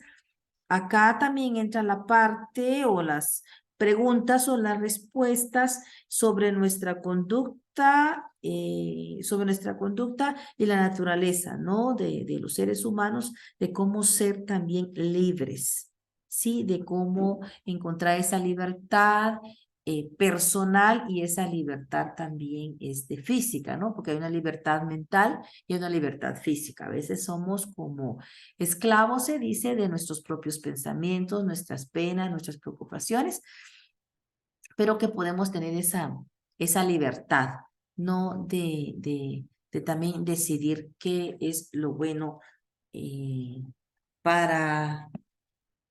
acá también entra la parte o las preguntas o las respuestas sobre nuestra conducta y la naturaleza, ¿no? De los seres humanos, de cómo ser también libres, ¿sí? De cómo encontrar esa libertad personal y esa libertad también física, ¿no? Porque hay una libertad mental y una libertad física. A veces somos como esclavos, se dice, de nuestros propios pensamientos, nuestras penas, nuestras preocupaciones, pero que podemos tener esa libertad, ¿no? De también decidir qué es lo bueno eh, para,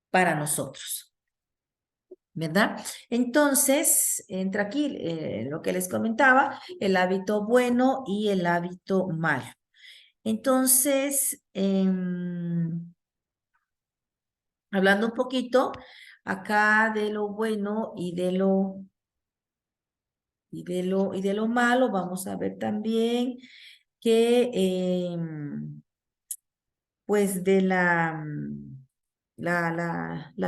para nosotros. ¿Verdad? Entonces, entra aquí lo que les comentaba, el hábito bueno y el hábito malo. Entonces, Hablando un poquito acá de lo bueno y de lo malo, vamos a ver también que pues de la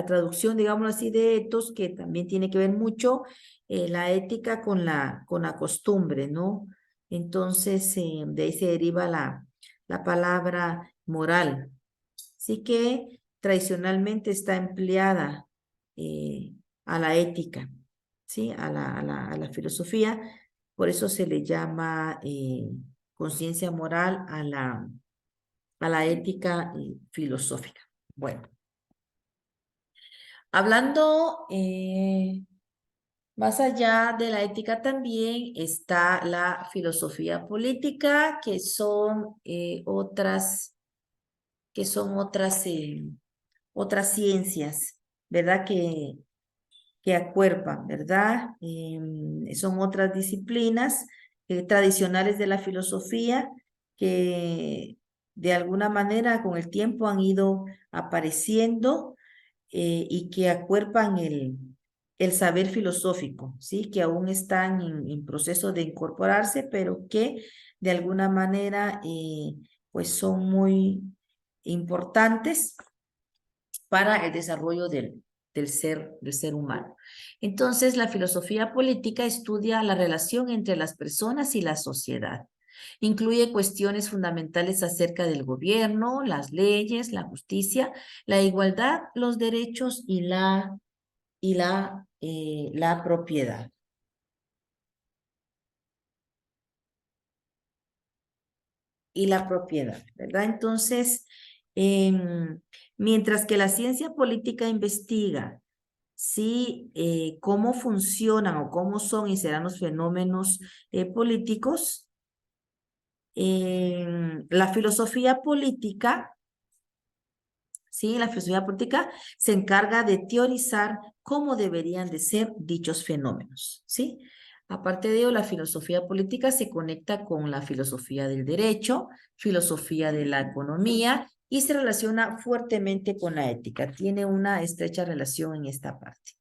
traducción, digámoslo así, de etos, que también tiene que ver mucho la ética con la costumbre, ¿no? Entonces, de ahí se deriva la palabra moral. Así que tradicionalmente está empleada eh, a la ética, ¿sí? A la filosofía. Por eso se le llama conciencia moral a la ética filosófica. Bueno, hablando más allá de la ética también está la filosofía política, que son otras ciencias, ¿verdad? Que acuerpan, ¿verdad? Son otras disciplinas tradicionales de la filosofía que de alguna manera con el tiempo han ido apareciendo y que acuerpan el saber filosófico, ¿sí? Que aún están en proceso de incorporarse, pero que de alguna manera pues son muy importantes para el desarrollo del ser humano. Entonces, la filosofía política estudia la relación entre las personas y la sociedad. Incluye cuestiones fundamentales acerca del gobierno, las leyes, la justicia, la igualdad, los derechos y la propiedad. Y la propiedad, ¿verdad? Entonces, mientras que la ciencia política investiga si cómo funcionan o cómo son y serán los fenómenos políticos, la filosofía política, ¿sí? La filosofía política se encarga de teorizar cómo deberían de ser dichos fenómenos, ¿sí? Aparte de ello, la filosofía política se conecta con la filosofía del derecho, filosofía de la economía y se relaciona fuertemente con la ética. Tiene una estrecha relación en esta parte.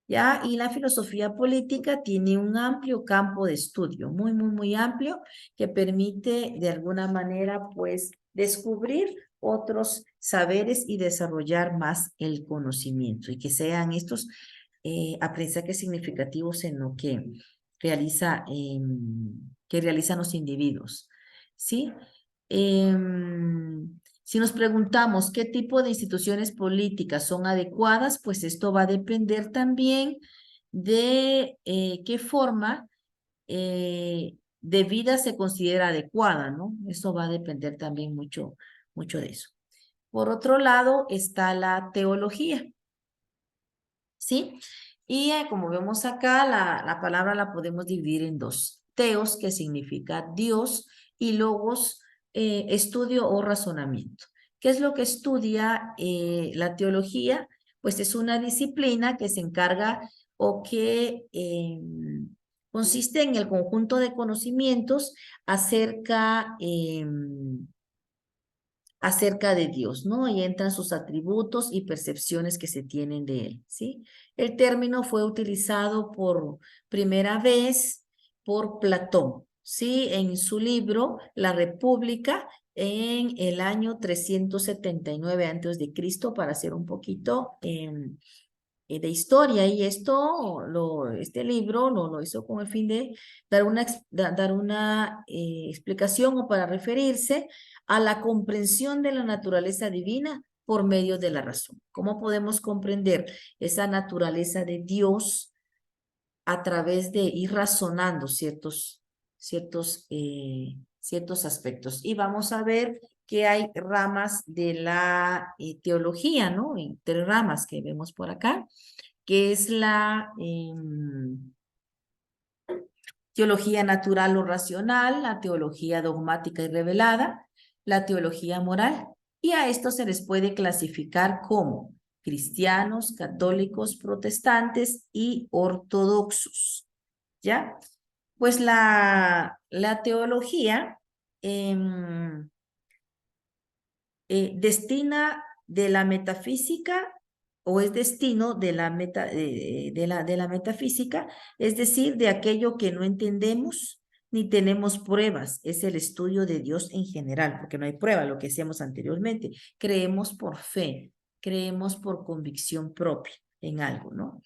¿Ya? Y la filosofía política tiene un amplio campo de estudio, muy, muy, muy amplio, que permite de alguna manera, pues, descubrir otros saberes y desarrollar más el conocimiento y que sean estos aprendizajes significativos en lo que realizan los individuos, ¿sí? Si nos preguntamos qué tipo de instituciones políticas son adecuadas, pues esto va a depender también de qué forma de vida se considera adecuada, ¿no? Eso va a depender también mucho, mucho de eso. Por otro lado está la teología, ¿sí? Y como vemos acá, la palabra la podemos dividir en dos. Teos, que significa Dios, y logos, estudio o razonamiento. ¿Qué es lo que estudia la teología? Pues es una disciplina que se encarga o que consiste en el conjunto de conocimientos acerca de Dios, ¿no? Y entran sus atributos y percepciones que se tienen de Él, ¿sí? El término fue utilizado por primera vez por Platón, ¿sí? En su libro La República en el año 379 antes de Cristo, para hacer un poquito de historia, y este libro lo hizo con el fin de dar una explicación o para referirse a la comprensión de la naturaleza divina por medio de la razón. ¿Cómo podemos comprender esa naturaleza de Dios a través de ir razonando ciertos aspectos? Y vamos a ver que hay ramas de la teología, ¿no? Y tres ramas que vemos por acá, que es la teología natural o racional, la teología dogmática y revelada, la teología moral. Y a esto se les puede clasificar como cristianos, católicos, protestantes y ortodoxos. ¿Ya? Pues la teología destina de la metafísica o es destino de la, de la metafísica, es decir, de aquello que no entendemos ni tenemos pruebas. Es el estudio de Dios en general, porque no hay prueba, lo que decíamos anteriormente. Creemos por fe, creemos por convicción propia en algo, ¿no?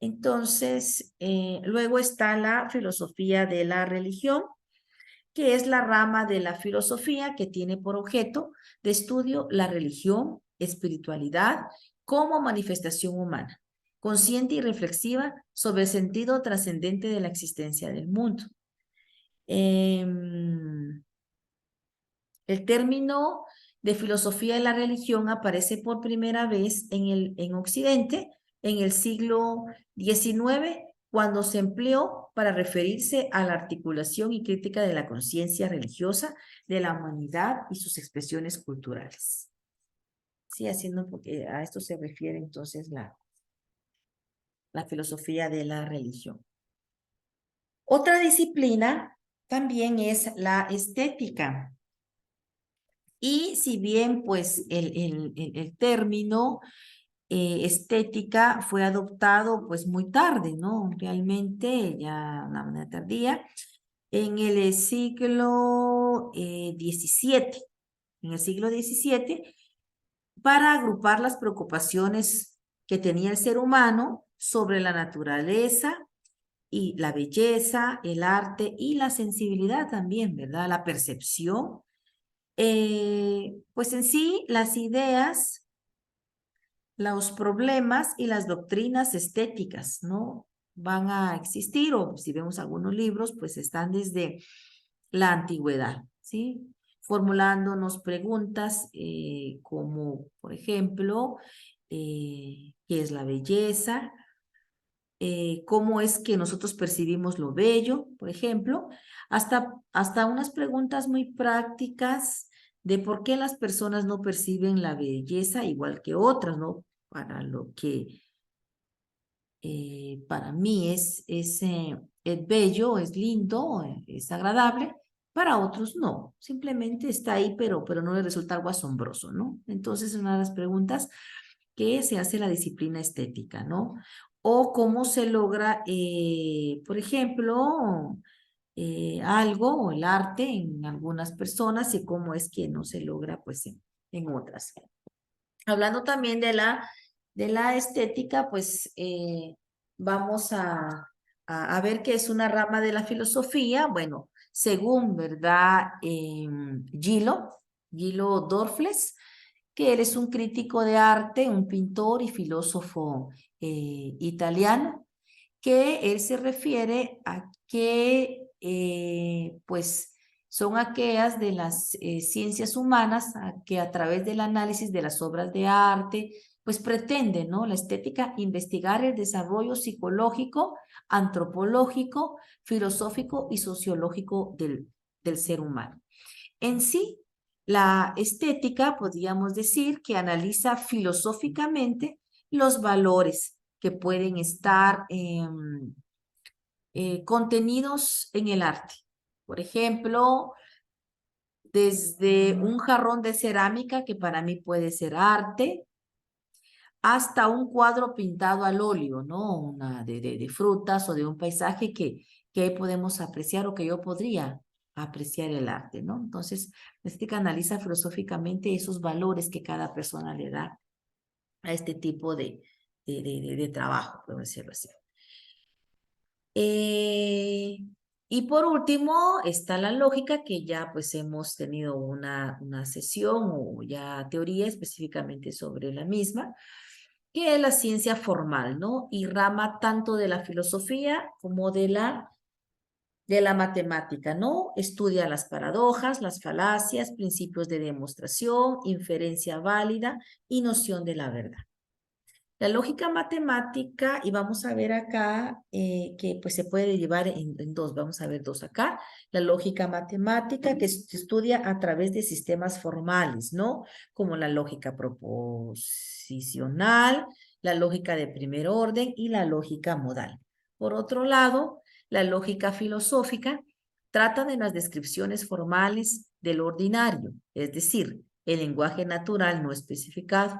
Entonces, luego está la filosofía de la religión, que es la rama de la filosofía que tiene por objeto de estudio la religión, espiritualidad como manifestación humana, consciente y reflexiva sobre el sentido trascendente de la existencia del mundo. El término de filosofía de la religión aparece por primera vez en Occidente en el siglo XIX, cuando se empleó para referirse a la articulación y crítica de la conciencia religiosa de la humanidad y sus expresiones culturales. Sí, haciendo, porque a esto se refiere entonces la filosofía de la religión. Otra disciplina también es la estética. Y si bien pues el término estética fue adoptado pues muy tarde, ¿no? Realmente ya de una manera tardía, en el siglo XVII, en el siglo XVII, para agrupar las preocupaciones que tenía el ser humano sobre la naturaleza y la belleza, el arte y la sensibilidad también, ¿verdad? La percepción. Pues en sí, las ideas, los problemas y las doctrinas estéticas, ¿no? Van a existir, o si vemos algunos libros, pues están desde la antigüedad, ¿sí? Formulándonos preguntas como, por ejemplo, ¿qué es la belleza? ¿Cómo es que nosotros percibimos lo bello, por ejemplo? Hasta unas preguntas muy prácticas de por qué las personas no perciben la belleza igual que otras, ¿no? Para lo que para mí es bello, es lindo, es agradable, para otros no, simplemente está ahí, pero no le resulta algo asombroso, ¿no? Entonces, una de las preguntas que se hace la disciplina estética, ¿no? O cómo se logra, por ejemplo, algo o el arte en algunas personas y cómo es que no se logra, pues, en otras. Hablando también de la estética, pues vamos a ver qué es una rama de la filosofía. Bueno, según, ¿verdad? Gilo Dorfles, que él es un crítico de arte, un pintor y filósofo italiano, que él se refiere a que, pues, son aquellas de las ciencias humanas que a través del análisis de las obras de arte, pues pretenden, ¿no? La estética, investigar el desarrollo psicológico, antropológico, filosófico y sociológico del ser humano. En sí, la estética, podríamos decir, que analiza filosóficamente los valores que pueden estar contenidos en el arte. Por ejemplo, desde un jarrón de cerámica, que para mí puede ser arte, hasta un cuadro pintado al óleo, ¿no? Una de frutas o de un paisaje que podemos apreciar o que yo podría apreciar el arte, ¿no? Entonces, la estética analiza filosóficamente esos valores que cada persona le da a este tipo de trabajo, podemos decirlo así. Y por último está la lógica, que ya pues hemos tenido una sesión o ya teoría específicamente sobre la misma, que es la ciencia formal, ¿no? Y rama tanto de la filosofía como de la matemática, ¿no? Estudia las paradojas, las falacias, principios de demostración, inferencia válida y noción de la verdad. La lógica matemática, y vamos a ver acá que pues se puede derivar en dos, vamos a ver dos acá. La lógica matemática que se estudia a través de sistemas formales, ¿no? Como la lógica proposicional, la lógica de primer orden y la lógica modal. Por otro lado, la lógica filosófica trata de las descripciones formales del ordinario, es decir, el lenguaje natural no especificado.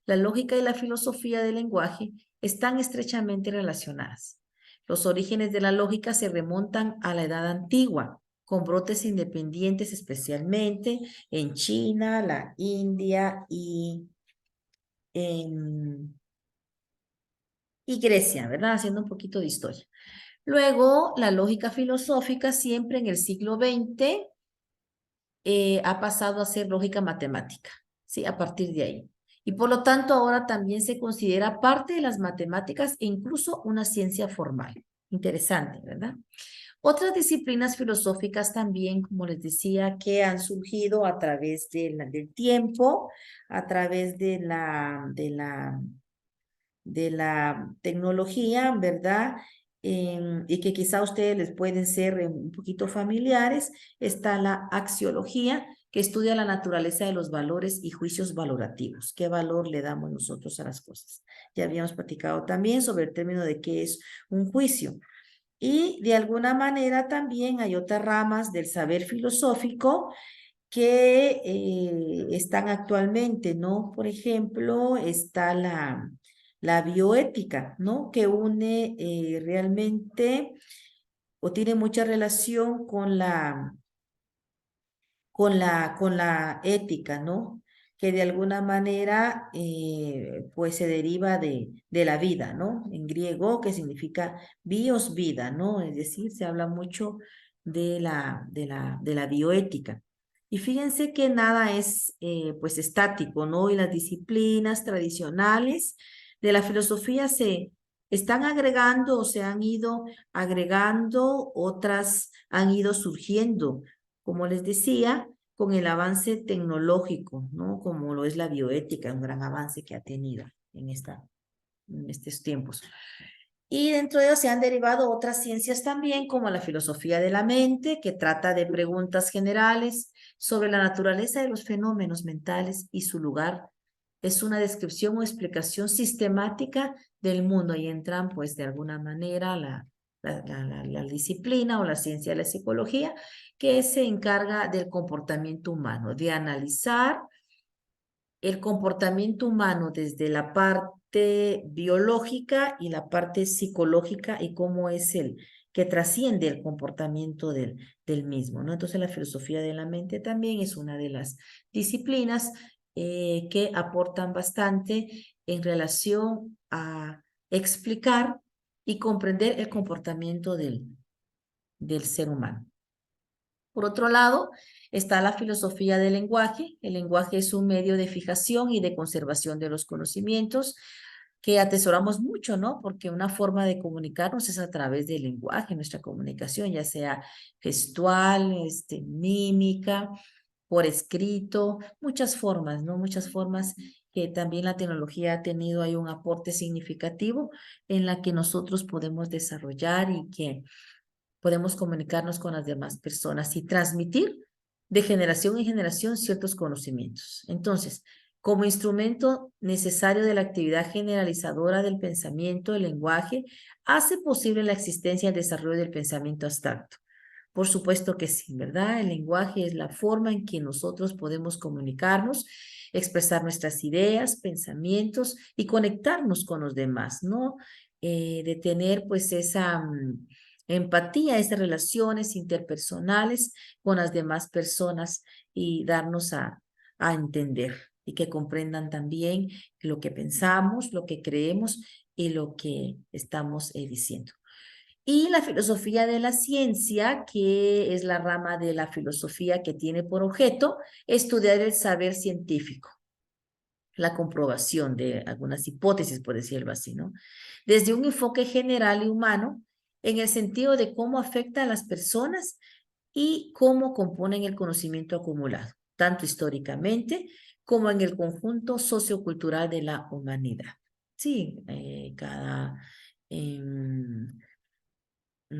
La lógica y la filosofía del lenguaje están estrechamente relacionadas. Los orígenes de la lógica se remontan a la Edad Antigua, con brotes independientes especialmente en China, la India y Grecia, ¿verdad? Haciendo un poquito de historia. Luego, la lógica filosófica siempre en el siglo XX ha pasado a ser lógica matemática, ¿sí? A partir de ahí. Y por lo tanto, ahora también se considera parte de las matemáticas e incluso una ciencia formal. Interesante, ¿verdad? Otras disciplinas filosóficas también, como les decía, que han surgido a través del tiempo, a través de la tecnología, ¿verdad? Y que quizá a ustedes les pueden ser un poquito familiares. Está la axiología, que estudia la naturaleza de los valores y juicios valorativos. ¿Qué valor le damos nosotros a las cosas? Ya habíamos platicado también sobre el término de qué es un juicio. Y de alguna manera también hay otras ramas del saber filosófico que están actualmente, ¿no? Por ejemplo, está la bioética, ¿no? Que une realmente o tiene mucha relación con la ética, ¿no? Que de alguna manera pues se deriva de la vida, ¿no? En griego, que significa bios, vida, ¿no? Es decir, se habla mucho de la bioética. Y fíjense que nada es pues estático, ¿no? Y las disciplinas tradicionales de la filosofía se están agregando o se han ido agregando, otras han ido surgiendo, como les decía, con el avance tecnológico, ¿no? Como lo es la bioética, un gran avance que ha tenido en estos tiempos. Y dentro de ellos se han derivado otras ciencias también, como la filosofía de la mente, que trata de preguntas generales sobre la naturaleza de los fenómenos mentales y su lugar. Es una descripción o explicación sistemática del mundo. Y entran, pues, de alguna manera la disciplina o la ciencia de la psicología, que se encarga del comportamiento humano, de analizar el comportamiento humano desde la parte biológica y la parte psicológica y cómo es el que trasciende el comportamiento del mismo, ¿no? Entonces la filosofía de la mente también es una de las disciplinas que aportan bastante en relación a explicar y comprender el comportamiento del ser humano. Por otro lado, está la filosofía del lenguaje. El lenguaje es un medio de fijación y de conservación de los conocimientos que atesoramos mucho, ¿no? Porque una forma de comunicarnos es a través del lenguaje, nuestra comunicación, ya sea gestual, mímica, por escrito, muchas formas, ¿no? Muchas formas que también la tecnología ha tenido ahí un aporte significativo en la que nosotros podemos desarrollar y que podemos comunicarnos con las demás personas y transmitir de generación en generación ciertos conocimientos. Entonces, como instrumento necesario de la actividad generalizadora del pensamiento, el lenguaje hace posible la existencia y el desarrollo del pensamiento abstracto. Por supuesto que sí, ¿verdad? El lenguaje es la forma en que nosotros podemos comunicarnos, expresar nuestras ideas, pensamientos y conectarnos con los demás, ¿no? De tener pues esa empatía, esas relaciones interpersonales con las demás personas y darnos a entender y que comprendan también lo que pensamos, lo que creemos y lo que estamos diciendo. Y la filosofía de la ciencia, que es la rama de la filosofía que tiene por objeto estudiar el saber científico, la comprobación de algunas hipótesis, por decirlo así, ¿no? Desde un enfoque general y humano, en el sentido de cómo afecta a las personas y cómo componen el conocimiento acumulado, tanto históricamente como en el conjunto sociocultural de la humanidad. Sí, cada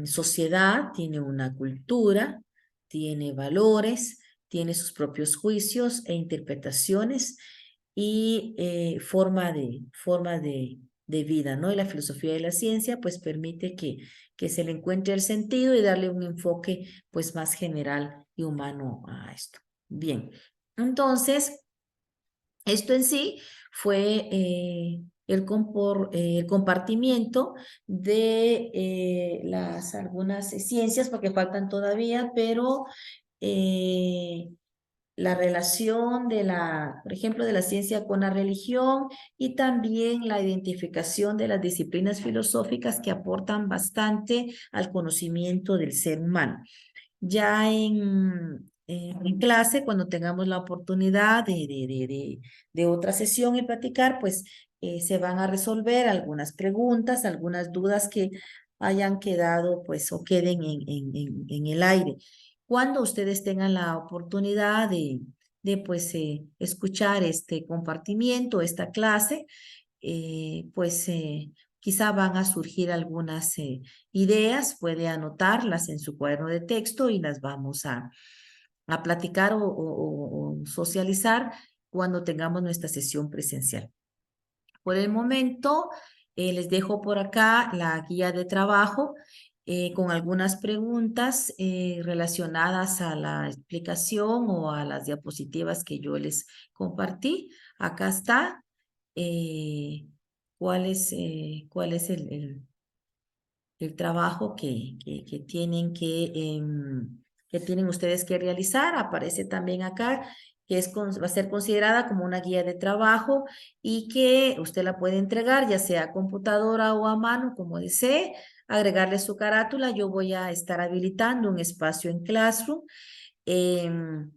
sociedad tiene una cultura, tiene valores, tiene sus propios juicios e interpretaciones y forma de vida, ¿no? Y la filosofía de la ciencia, pues, permite que se le encuentre el sentido y darle un enfoque, pues, más general y humano a esto. Bien, entonces, Esto en sí fue el compartimiento de algunas ciencias, porque faltan todavía, pero eh, la relación por ejemplo, de la ciencia con la religión y también la identificación de las disciplinas filosóficas que aportan bastante al conocimiento del ser humano. Ya en clase, cuando tengamos la oportunidad de otra sesión y platicar, pues se van a resolver algunas preguntas, algunas dudas que hayan quedado, pues, o queden en el aire. Cuando ustedes tengan la oportunidad pues, escuchar este compartimiento, esta clase, pues quizá van a surgir algunas ideas, puede anotarlas en su cuaderno de texto y las vamos a platicar o socializar cuando tengamos nuestra sesión presencial. Por el momento, les dejo por acá la guía de trabajo con algunas preguntas relacionadas a la explicación o a las diapositivas que yo les compartí. Acá está. eh, cuál es el trabajo que tienen que tienen ustedes que realizar. Aparece también acá que va a ser considerada como una guía de trabajo y que usted la puede entregar ya sea a computadora o a mano, como desee, agregarle su carátula. Yo voy a estar habilitando un espacio en Classroom em,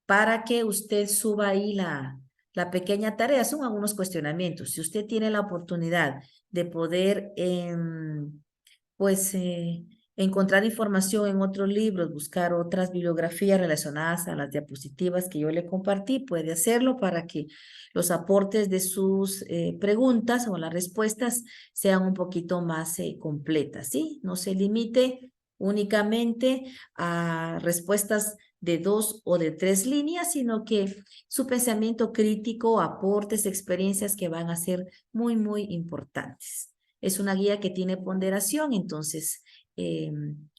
para que usted suba ahí la pequeña tarea. Son algunos cuestionamientos. Si usted tiene la oportunidad de poder pues encontrar información en otros libros, buscar otras bibliografías relacionadas a las diapositivas que yo le compartí, puede hacerlo para que los aportes de sus preguntas o las respuestas sean un poquito más completas, ¿sí? No se limite únicamente a respuestas de 2 o de 3 líneas, sino que su pensamiento crítico, aportes, experiencias que van a ser muy, muy importantes. Es una guía que tiene ponderación, entonces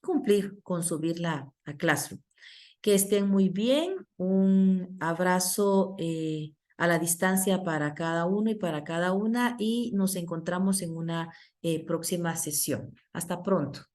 cumplir con subirla a Classroom. Que estén muy bien. Un abrazo a la distancia para cada uno y para cada una y nos encontramos en una próxima sesión. Hasta pronto.